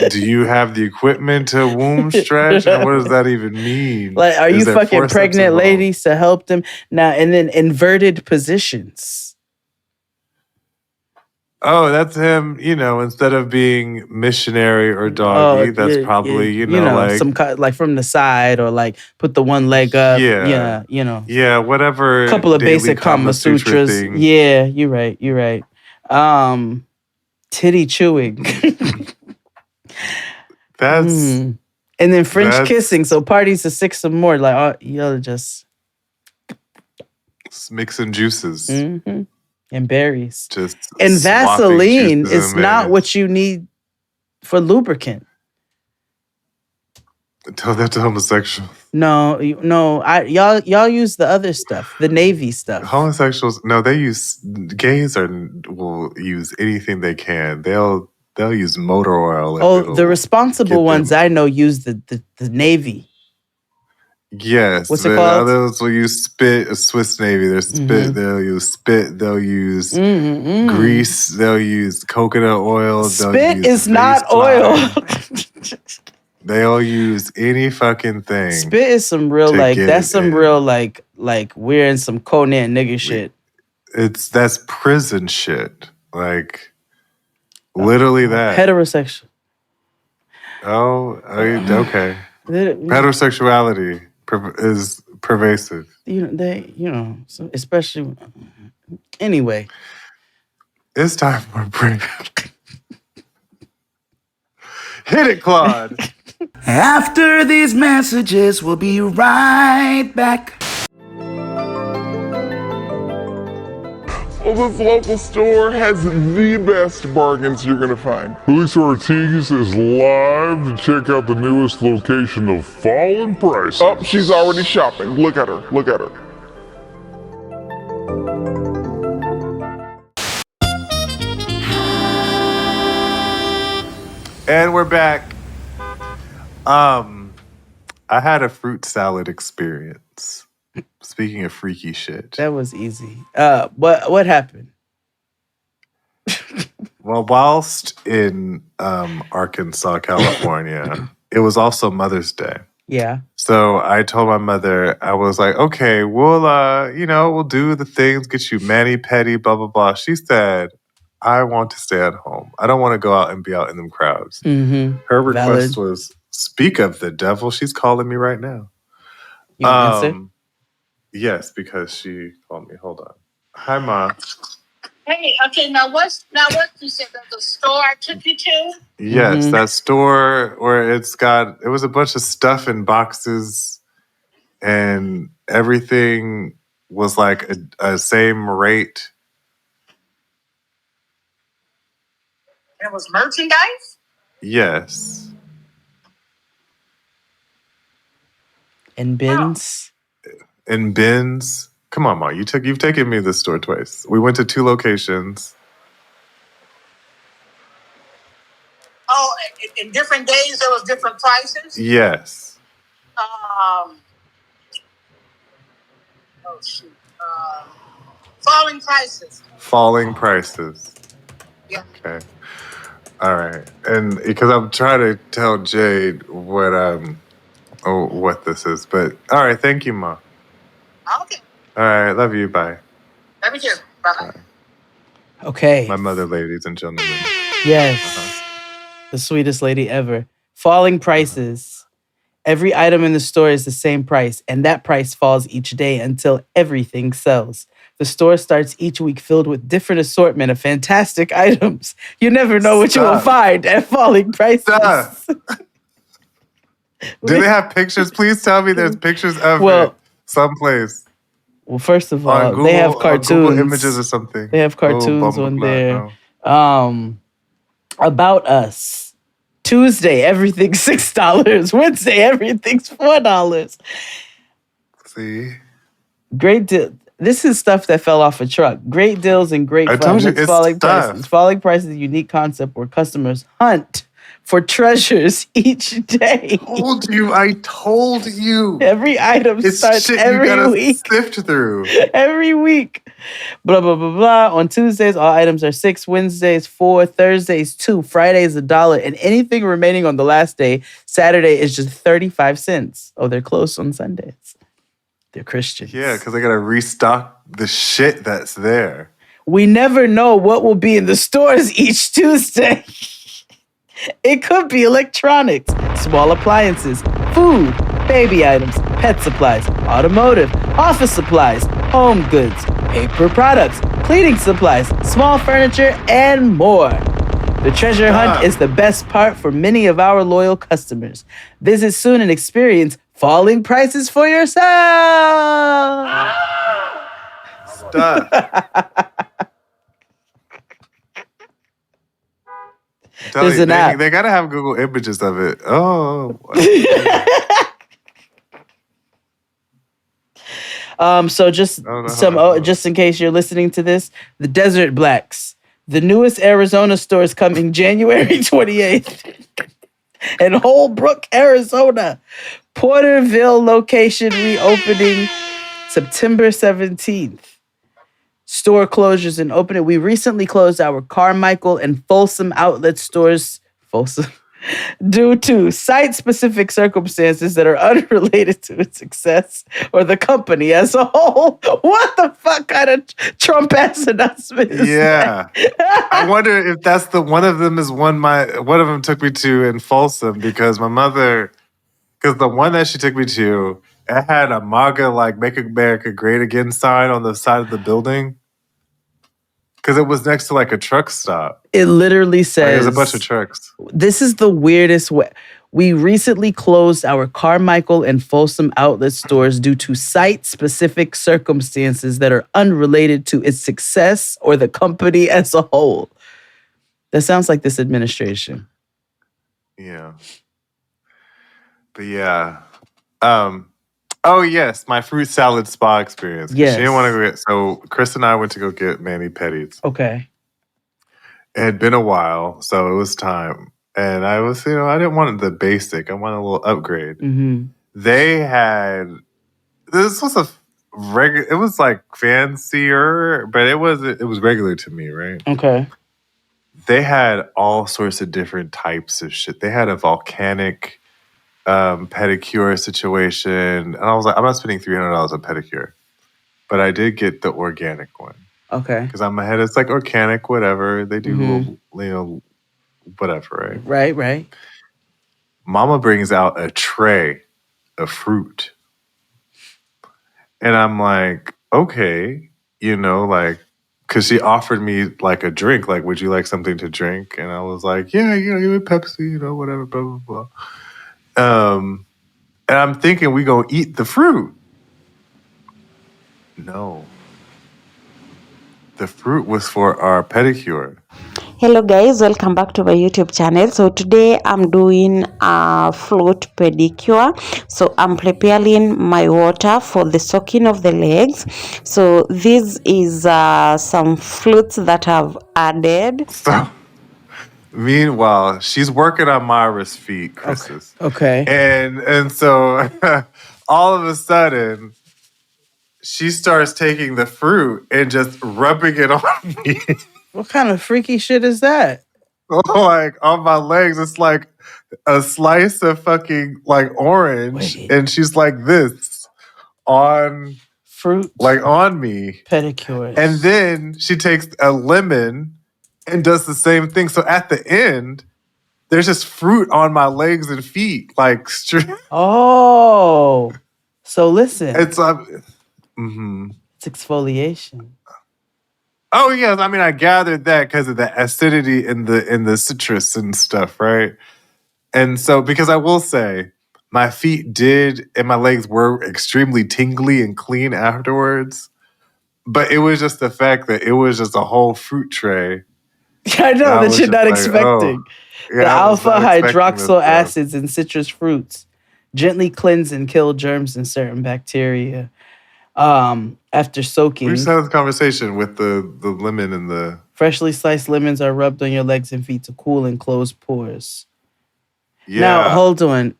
Do you have the equipment to womb stretch? And what does that even mean? Like, are Is you there fucking forceps pregnant involved? ladies to help them? Now, and then inverted positions. Oh, that's him, instead of being missionary or doggy, that's probably, like. Some like from the side or like put the one leg up. Yeah. Yeah, whatever. A couple of daily basic Kama Sutra Sutras. thing. Yeah, you're right. Titty chewing. That's. And then French that's- kissing. So parties of 6 or more. Like, you'll just. Mixing juices. And berries. Just And swapping Vaseline juices is in not there. what you need for lubricant. Tell that to homosexuals. No, y'all use the other stuff, the navy stuff. Homosexuals, no, gays will use anything they can. They'll use motor oil. if Oh, it'll the responsible get ones I know use the navy. Yes. What's it the called? Others will use spit, Swiss Navy. There's spit, they'll use spit, they'll use grease, they'll use coconut oil. Spit use is not face oil. lime. They'll use any fucking thing. Spit is some real to like get that's it some in. real like we're in some Conan nigga shit. That's prison shit. Like literally that. Heterosexual. Oh, okay. Heterosexuality is pervasive. So especially anyway. It's time for a break. Hit it, Claude. After these messages, we'll be right back. Well, this local store has the best bargains you're gonna find. Felisa Ortiz is live to check out the newest location of Fallen Price. Oh, she's already shopping. Look at her. Look at her. And we're back. I had a fruit salad experience. Speaking of freaky shit. That was easy. What happened? Well, whilst in Arkansas, California, it was also Mother's Day. Yeah. So I told my mother, I was like, okay, we'll do the things, get you mani-pedi, blah, blah, blah. She said, I want to stay at home. I don't want to go out and be out in them crowds. Mm-hmm. Her request was, speak of the devil, she's calling me right now. You answer? Yes, because she called me. Hold on. Hi, Ma. Hey, okay, now what you said, the store I took you to? Yes, that store where it was a bunch of stuff in boxes and everything was like a same rate. It was merchandise? Yes. And bins? In bins. Come on, Ma. You've taken me to this store twice. We went to 2 locations. Oh, in different days there was different prices? Yes. Falling prices. Falling prices. Yeah. Okay. All right. And because I'm trying to tell Jade what this is, but all right. Thank you, Ma. Okay. All right. Love you. Bye. Let me hear. Bye-bye. Okay. My mother, ladies and gentlemen. Yes. The sweetest lady ever. Falling prices. Every item in the store is the same price, and that price falls each day until everything sells. The store starts each week filled with different assortment of fantastic items. You never know what you will find at falling prices. Do they have pictures? Please tell me there's pictures of it someplace. Well, first of all, Google, they have cartoons. Google Images or something. They have cartoons on there. About Us. Tuesday, everything's $6. Wednesday, everything's $4. See? Great deal. This is stuff that fell off a truck. Great deals and great fun. I told you, it's falling stuff. prices. Falling prices is a unique concept where customers hunt for treasures each day. I told you. Every item starts shit every you gotta week. sift through. Every week. Blah, blah, blah, blah. On Tuesdays, all items are $6. Wednesdays, $4. Thursdays, $2. Fridays, $1. And anything remaining on the last day, Saturday, is just 35 cents. Oh, they're closed on Sundays. They're Christians. Yeah, because they got to restock the shit that's there. We never know what will be in the stores each Tuesday. It could be electronics, small appliances, food, baby items, pet supplies, automotive, office supplies, home goods, paper products, cleaning supplies, small furniture, and more. The treasure hunt is the best part for many of our loyal customers. Visit soon and experience falling prices for yourself. Stop. There's an app. They gotta have Google Images of it. Oh. So just just in case you're listening to this, the Desert Blacks, the newest Arizona store is coming January 28th in Holbrook, Arizona. Porterville location reopening September 17th. Store closures and opening. We recently closed our Carmichael and Folsom outlet stores. Folsom. Due to site-specific circumstances that are unrelated to its success or the company as a whole. What the fuck kind of Trump-ass announcement is that? I wonder if that's one of them is one of them took me to in Folsom because my mother, because the one that she took me to, it had a MAGA, like Make America Great Again sign on the side of the building. Because it was next to like a truck stop. It literally says... There's a bunch of trucks. This is the weirdest way. We recently closed our Carmichael and Folsom outlet stores due to site-specific circumstances that are unrelated to its success or the company as a whole. That sounds like this administration. Yeah. But yeah. Oh, yes, my fruit salad spa experience. Yes. She didn't want to go get... So Chris and I went to go get mani-pedis. Okay. It had been a while, so it was time. And I was, I didn't want the basic. I wanted a little upgrade. Mm-hmm. They had... This was it was like fancier, but it was regular to me, right? Okay. They had all sorts of different types of shit. They had a volcanic... pedicure situation, and I was like, I'm not spending $300 on pedicure, but I did get the organic one. Okay, because I'm ahead. It's like organic, whatever they do, whatever, right? Right. Mama brings out a tray of fruit, and I'm like, okay, because she offered me like a drink, like, would you like something to drink? And I was like, yeah, give me Pepsi, whatever, blah blah blah. And I'm thinking we gonna eat the fruit. No. The fruit was for our pedicure. Hello guys, welcome back to my YouTube channel. So today I'm doing a float pedicure. So I'm preparing my water for the soaking of the legs. So this is some fruits that I've added. So, meanwhile, she's working on Myra's feet, Chris's. Okay. And so all of a sudden, she starts taking the fruit and just rubbing it on me. What kind of freaky shit is that? Like on my legs, it's like a slice of fucking like orange, and she's like this on fruit, like on me. Pedicure. And then she takes a lemon and does the same thing. So at the end, there's just fruit on my legs and feet. Like, Oh, so listen. it's It's exfoliation. Oh yes, I mean I gathered that because of the acidity in the citrus and stuff, right? And so because I will say my feet did and my legs were extremely tingly and clean afterwards, but it was just the fact that it was just a whole fruit tray. I know that you're not expecting. Oh, The I was alpha not expecting this hydroxyl stuff. acids in citrus fruits gently cleanse and kill germs and certain bacteria. After soaking, We just had this conversation with the lemon and the freshly sliced lemons are rubbed on your legs and feet to cool and close pores. yeah. Now, hold on.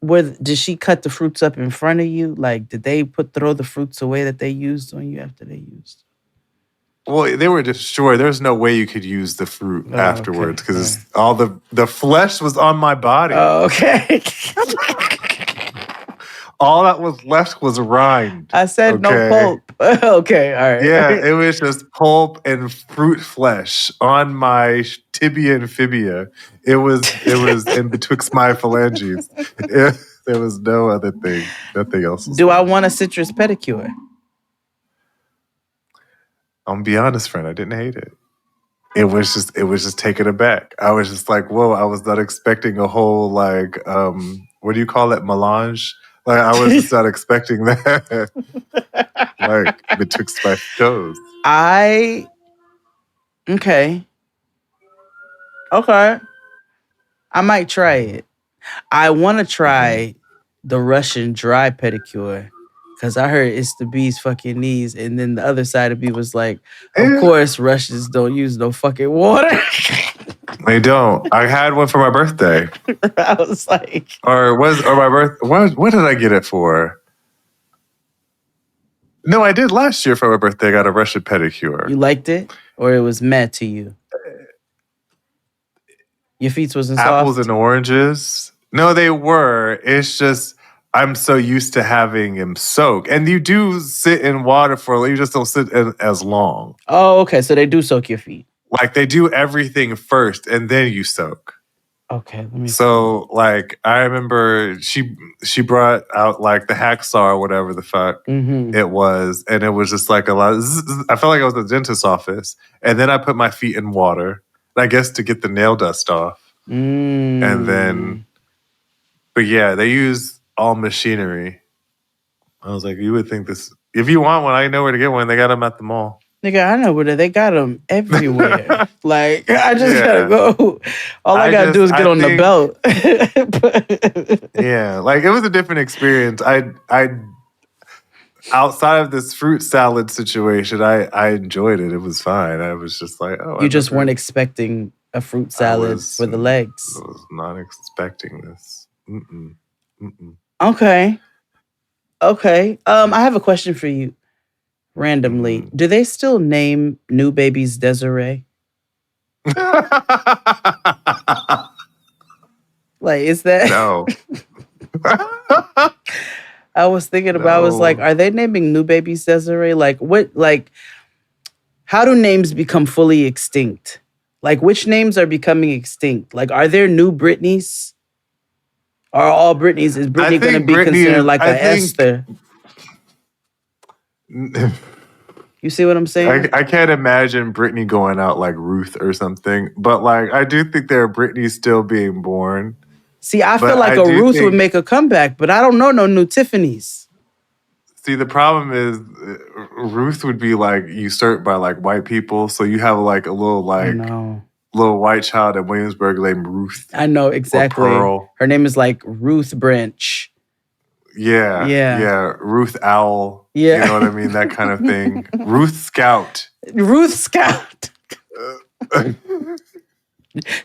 Did she cut the fruits up in front of you? Like, did they throw the fruits away that they used on you after they used? Well, they were just sure. There's no way you could use the fruit afterwards okay. because all the flesh was on my body. Oh, okay. All that was left was rind. I said no pulp. Okay, all right. Yeah, it was just pulp and fruit flesh on my tibia and fibia. It was in betwixt my phalanges. There was no other thing. Nothing else. Do I want a citrus pedicure? I'm gonna be honest, friend. I didn't hate it. It was just taken aback. I was just like, whoa, I was not expecting a whole like what do you call it? Melange? Like I was just not expecting that. Like betwixt my toes. Okay. I might try it. I want to try the Russian dry pedicure because I heard it's the bee's fucking knees. And then the other side of me was like, of course, Russians don't use no fucking water. They don't. I had one for my birthday. I was like, or my birthday. What did I get it for? No, I did last year for my birthday. I got a Russian pedicure. You liked it, or it was mad to you? Your feet wasn't soft? Apples and oranges. No, they were. It's just I'm so used to having him soak, and you do sit in water you just don't sit in as long. Oh, okay. So they do soak your feet. Like they do everything first, and then you soak. Okay, let me. So like I remember she brought out like the hacksaw or whatever the fuck it was, and it was just like a lot. I felt like I was at the dentist's office, and then I put my feet in water, I guess to get the nail dust off, and then. But yeah, they use all machinery. I was like, you would think this. If you want one, I know where to get one. They got them at the mall. Nigga, I know where they got them everywhere. Like, I just gotta go. All I gotta do is get on the belt. Yeah, like it was a different experience. I outside of this fruit salad situation, I enjoyed it. It was fine. I was just like, oh. You just weren't expecting a fruit salad for the legs. I was not expecting this. Okay. I have a question for you. Randomly, do they still name new babies Desiree? Like, is that? No. I was thinking about. I was like, are they naming new babies Desiree? Like, what? Like, how do names become fully extinct? Like, which names are becoming extinct? Like, are there new Britneys? Are all Britneys? Is Britney going to be considered like an Esther? You see what I'm saying? I can't imagine Britney going out like Ruth or something, but like I do think there are Britneys still being born. See, I feel like a Ruth would make a comeback, but I don't know no new Tiffany's. See, the problem is Ruth would be like usurped by like white people, so you have like a little like little white child in Williamsburg named Ruth. I know exactly. Pearl. Her name is like Ruth Branch. Yeah. Ruth Owl. Yeah. You know what I mean? That kind of thing. Ruth Scout.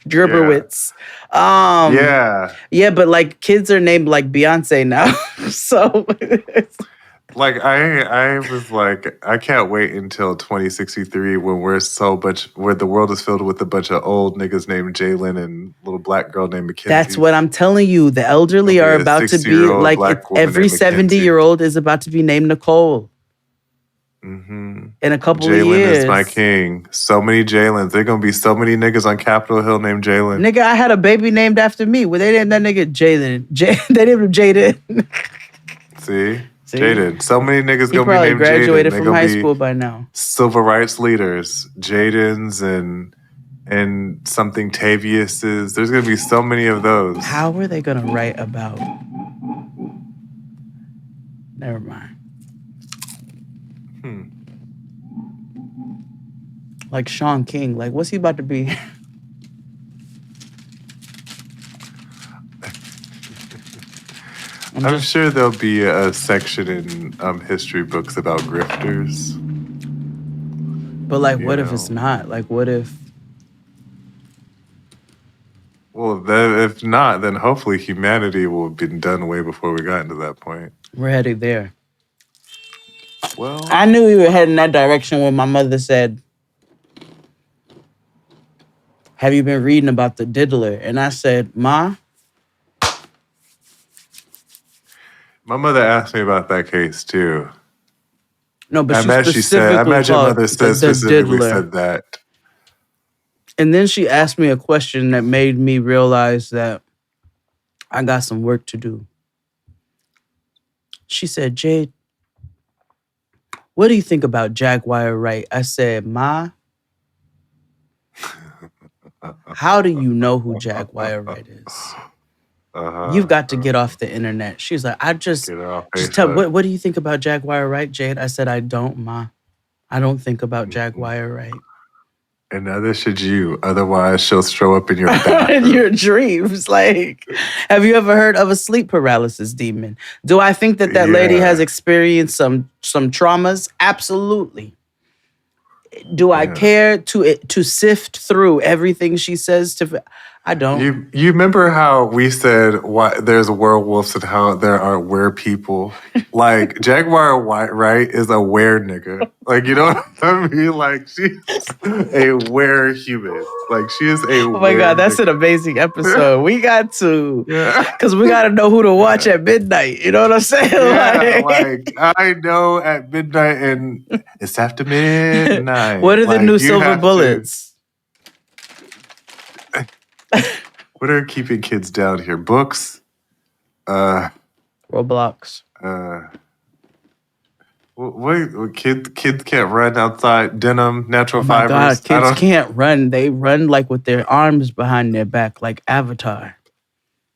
Gerberwitz. Yeah, but like kids are named like Beyonce now. So like I was like, I can't wait until 2063 when where the world is filled with a bunch of old niggas named Jalen and little black girl named Mackenzie. That's what I'm telling you. The elderly are about to be like every 70-year-old is about to be named Nicole. Mm-hmm. In a couple of Jalen years. is my king. So many Jalens. There gonna be so many niggas on Capitol Hill named Jalen. Nigga, I had a baby named after me. Well, they named that nigga Jalen. They named him Jaden. See? Jaden. So many niggas He gonna be probably named graduated Jaden. from high school by now. Civil rights leaders, Jadens and something Tavius's. There's gonna be so many of those. How were they gonna write about? Never mind. Like Sean King. Like, what's he about to be? I'm sure there'll be a section in history books about grifters. But like, what if it's not? Like, what if? Well, then, if not, then hopefully humanity will have been done way before we got into that point. We're heading there. Well, I knew we were heading that direction when my mother said, "Have you been reading about the diddler?" And I said, "Ma." My mother asked me about that case too. No, but I imagine your mother specifically said that. And then she asked me a question that made me realize that I got some work to do. She said, "Jade, what do you think about Jaguar Wright?" I said, "Ma, how do you know who Jaguar Wright is? You've got to get off the internet." She's like, just tell me, what do you think about Jaguar Wright, Jade?" I said, "I don't, Ma. I don't think about Jaguar Wright." And neither should you. Otherwise, she'll show up in your In your dreams. Like, have you ever heard of a sleep paralysis demon? Do I think that lady has experienced some traumas? Absolutely. Do I care to sift through everything she says to? I don't. You remember how we said why there's werewolves and how there are were people? Like Jaguar Wright is a were nigga. Like, you know what I mean? Like, she's a were human. Like, she is a. Oh my God, that's an amazing episode. We got to, because we got to know who to watch at midnight. You know what I'm saying? Yeah, like I know at midnight and it's after midnight. What are the new silver bullets? What are keeping kids down here? Books? Roblox. What kids can't run outside. Denim, natural fibers. God, kids can't run. They run like with their arms behind their back, like Avatar.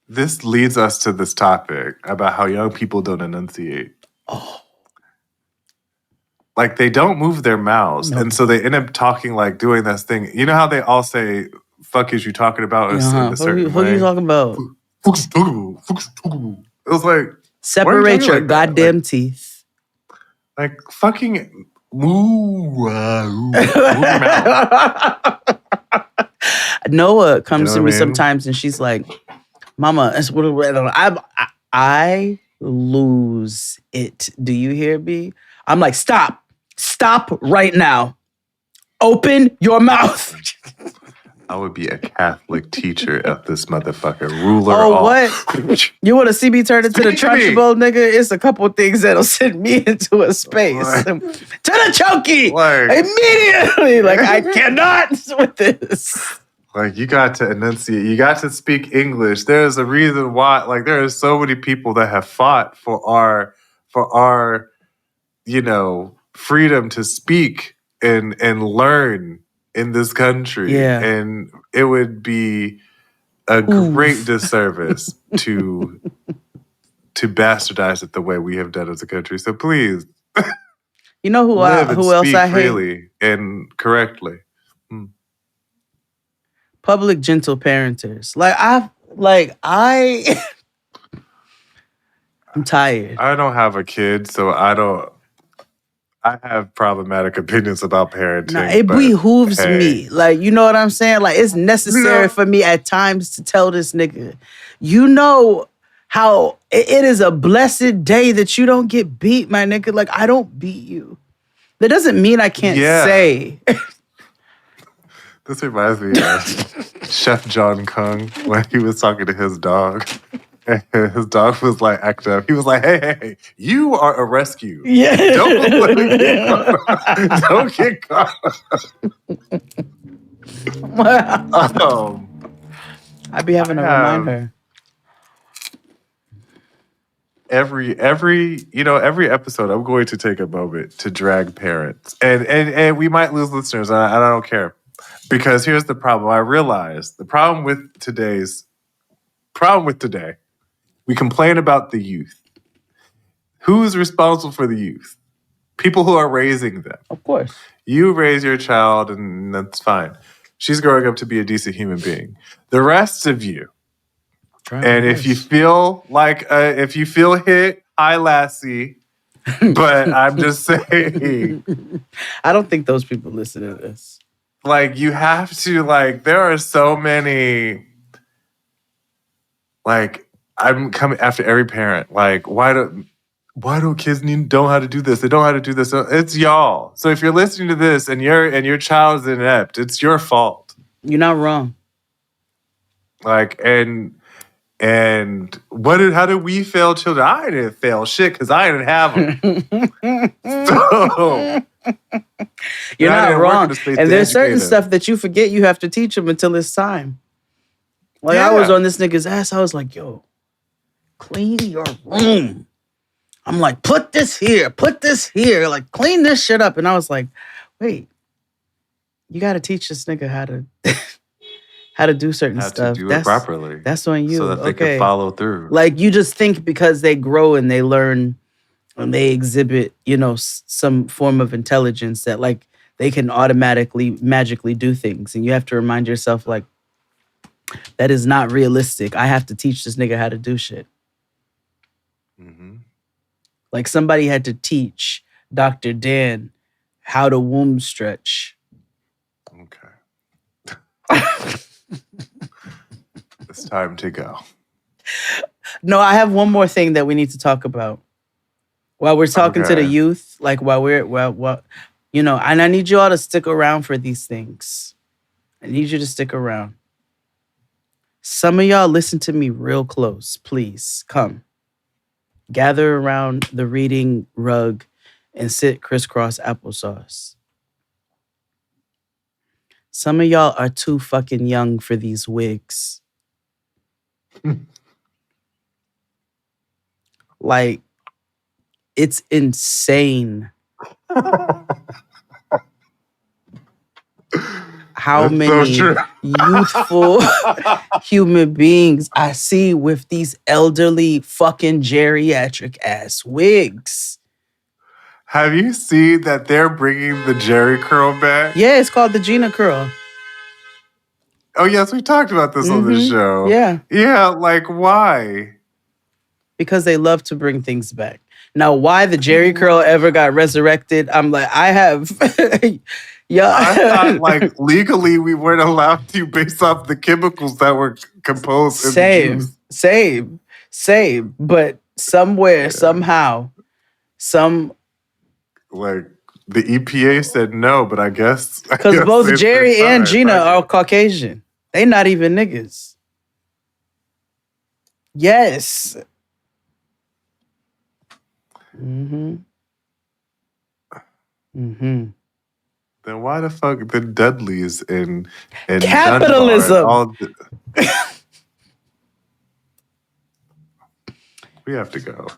This leads us to this topic about how young people don't enunciate. Oh. Like, they don't move their mouths. And so they end up talking like doing this thing. You know how they all say, "Fuck is you talking about?" In a certain way? What are you talking about? It was like, separate your goddamn teeth. Like, fucking move your mouth. Noah comes to me sometimes and she's like, "Mama, I lose it. Do you hear me?" I'm like, "Stop. Stop right now. Open your mouth." I would be a Catholic teacher of this motherfucker. Ruler what? You want to see me turn into the Trunchbull, nigga? It's a couple things that'll send me into a space. To the chokey! Immediately! Like, I cannot with this. Like, you got to enunciate. You got to speak English. There's a reason why. Like, there are so many people that have fought for our, you know, freedom to speak and learn in this country. Yeah. And it would be a great disservice to bastardize it the way we have done as a country. So please, you know who else I hate? Freely and correctly. Public gentle parenters. I'm tired. I don't have a kid, so I have problematic opinions about parenting. Nah, it behooves me. Like, you know what I'm saying? Like, it's necessary for me at times to tell this nigga, you know how it is a blessed day that you don't get beat, my nigga. Like, I don't beat you. That doesn't mean I can't say. This reminds me of Chef John Kung when he was talking to his dog. And his dog was like acting up. He was like, hey, you are a rescue. Yeah. Don't get caught. I'd be having to remind her. Every episode, I'm going to take a moment to drag parents, and we might lose listeners, and I don't care, because here's the problem. I realize the problem with today. We complain about the youth. Who's responsible for the youth? People who are raising them. Of course. You raise your child, and that's fine. She's growing up to be a decent human being. The rest of you. And if you feel hit, hi Lassie. But I'm just saying. I don't think those people listen to this. Like, you have to, like, there are so many, like, I'm coming after every parent. Like, why don't kids don't know how to do this? They don't know how to do this. It's y'all. So if you're listening to this and your child's inept, it's your fault. You're not wrong. Like, how did we fail children? I didn't fail shit because I didn't have them. So you're not wrong. And there's certain stuff that you forget you have to teach them until it's time. Like, I was on this nigga's ass. I was like, yo, clean your room. I'm like, put this here, like, clean this shit up. And I was like, wait, you got to teach this nigga how to do certain stuff. To do it properly. That's on you. So that they can follow through. Like, you just think because they grow and they learn and they exhibit, some form of intelligence that, like, they can automatically, magically do things. And you have to remind yourself, like, that is not realistic. I have to teach this nigga how to do shit. Mm-hmm. Like, somebody had to teach Dr. Dan how to womb stretch. Okay. It's time to go. No, I have one more thing that we need to talk about. While we're talking to the youth, like, and I need you all to stick around for these things. I need you to stick around. Some of y'all listen to me real close, please. Come. Gather around the reading rug and sit crisscross applesauce. Some of y'all are too fucking young for these wigs. Like, it's insane how many youthful human beings I see with these elderly fucking geriatric ass wigs. Have you seen that they're bringing the Jerry curl back? Yeah, it's called the Gina curl. Oh, yes, we talked about this on the show. Yeah. Yeah, like, why? Because they love to bring things back. Now, why the Jerry curl ever got resurrected, I'm like, I have... Yeah. I thought, like, legally we weren't allowed to based off the chemicals that were composed in the juice. Same. But somewhere, somehow, like, the EPA said no, but I guess... Because both Jerry and Gina are Caucasian. They not even niggas. Yes. Then why the fuck the Dudleys and capitalism? We have to go.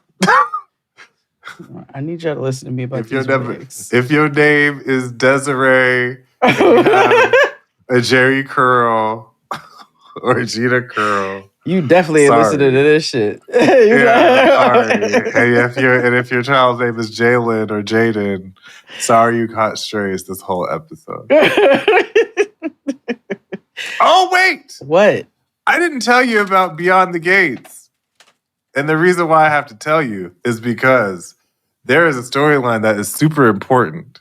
I need y'all to listen to me about these wigs. If your name is Desiree, and you have a Jerry curl or a Gina curl, you definitely ain't listening to this shit. Sorry. And if your child's name is Jalen or Jaden, sorry you caught strays this whole episode. Oh, wait! What? I didn't tell you about Beyond the Gates. And the reason why I have to tell you is because there is a storyline that is super important.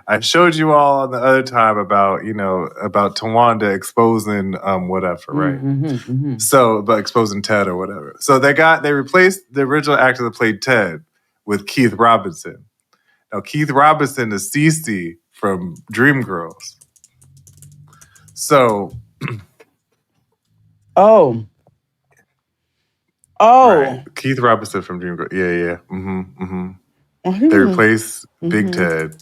I showed you all the other time about Tawanda exposing whatever, right? So, but exposing Ted or whatever. So they replaced the original actor that played Ted with Keith Robinson. Now, Keith Robinson is Cece from Dreamgirls. So, Oh. Right. Keith Robinson from Dreamgirls. Yeah. They replaced Big Ted.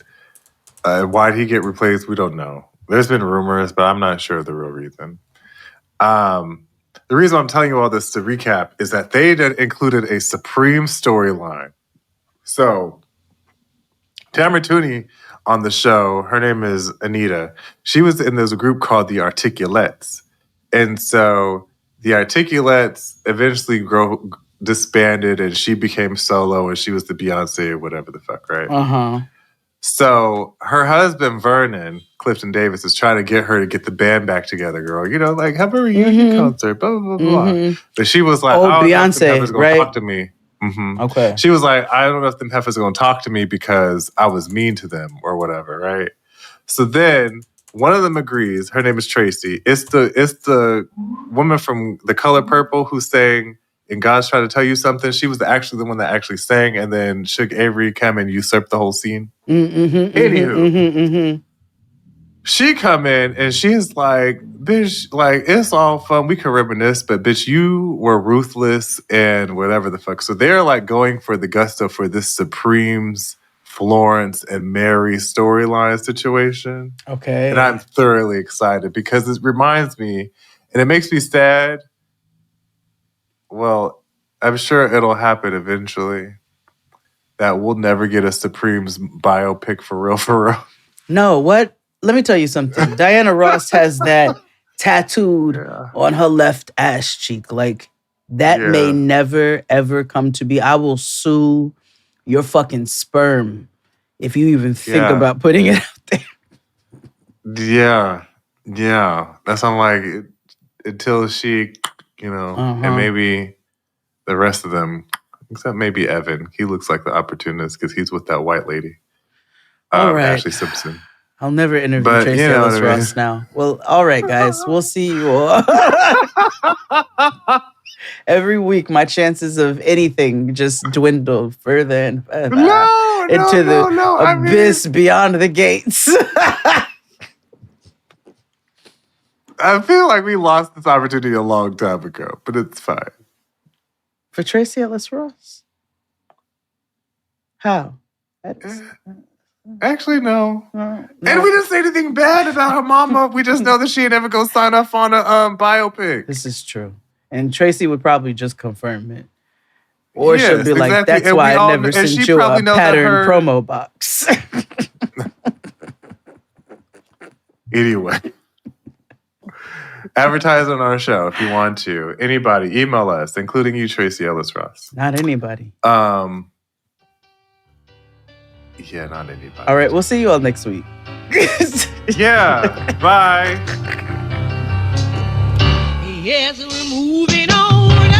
Why'd he get replaced? We don't know. There's been rumors, but I'm not sure of the real reason. The reason I'm telling you all this to recap is that they included a Supreme storyline. So, Tamara Tooney on the show, her name is Anita. She was in this group called the Articulates. And so the Articulates eventually disbanded and she became solo and she was the Beyonce or whatever the fuck, right? Uh-huh. So her husband, Vernon, Clifton Davis, is trying to get her to get the band back together, girl. You know, like have a reunion concert, blah, blah, blah, blah. But she was like, Beyonce, gonna talk to me. Okay. She was like, I don't know if them heifers are going to talk to me because I was mean to them or whatever, right? So then one of them agrees. Her name is Tracy. It's the woman from The Color Purple who sang "And God's Trying to Tell You Something." She was actually the one that actually sang, and then Suge Avery came and usurped the whole scene. Anywho, she come in and she's like, bitch, like, it's all fun. We can reminisce, but bitch, you were ruthless and whatever the fuck. So they're like going for the gusto for this Supremes, Florence, and Mary storyline situation. Okay. And I'm thoroughly excited because it reminds me, and it makes me sad. Well, I'm sure it'll happen eventually. That we'll never get a Supremes biopic for real. No, what? Let me tell you something. Diana Ross has that tattooed on her left ass cheek. Like, that may never, ever come to be. I will sue your fucking sperm if you even think about putting it out there. Yeah. That's I'm like, until she, and maybe the rest of them, except maybe Evan. He looks like the opportunist because he's with that white lady. All right. Ashley Simpson. I'll never interview Tracy Ellis Ross now. Well, all right, guys. We'll see you all. Every week, my chances of anything just dwindle further and further into the abyss beyond the gates. I feel like we lost this opportunity a long time ago, but it's fine. For Tracy Ellis Ross? How? Actually, no. And we didn't say anything bad about her mama. We just know that she ain't ever gonna sign off on a biopic. This is true. And Tracy would probably just confirm it. Or she'll be like, that's why I never sent you a pattern promo box. Anyway. Advertise on our show if you want to. Anybody, email us, including you, Tracy Ellis Ross. Not anybody. Yeah, not anybody. All right, we'll see you all next week. Yeah, bye. Yes, we're moving on.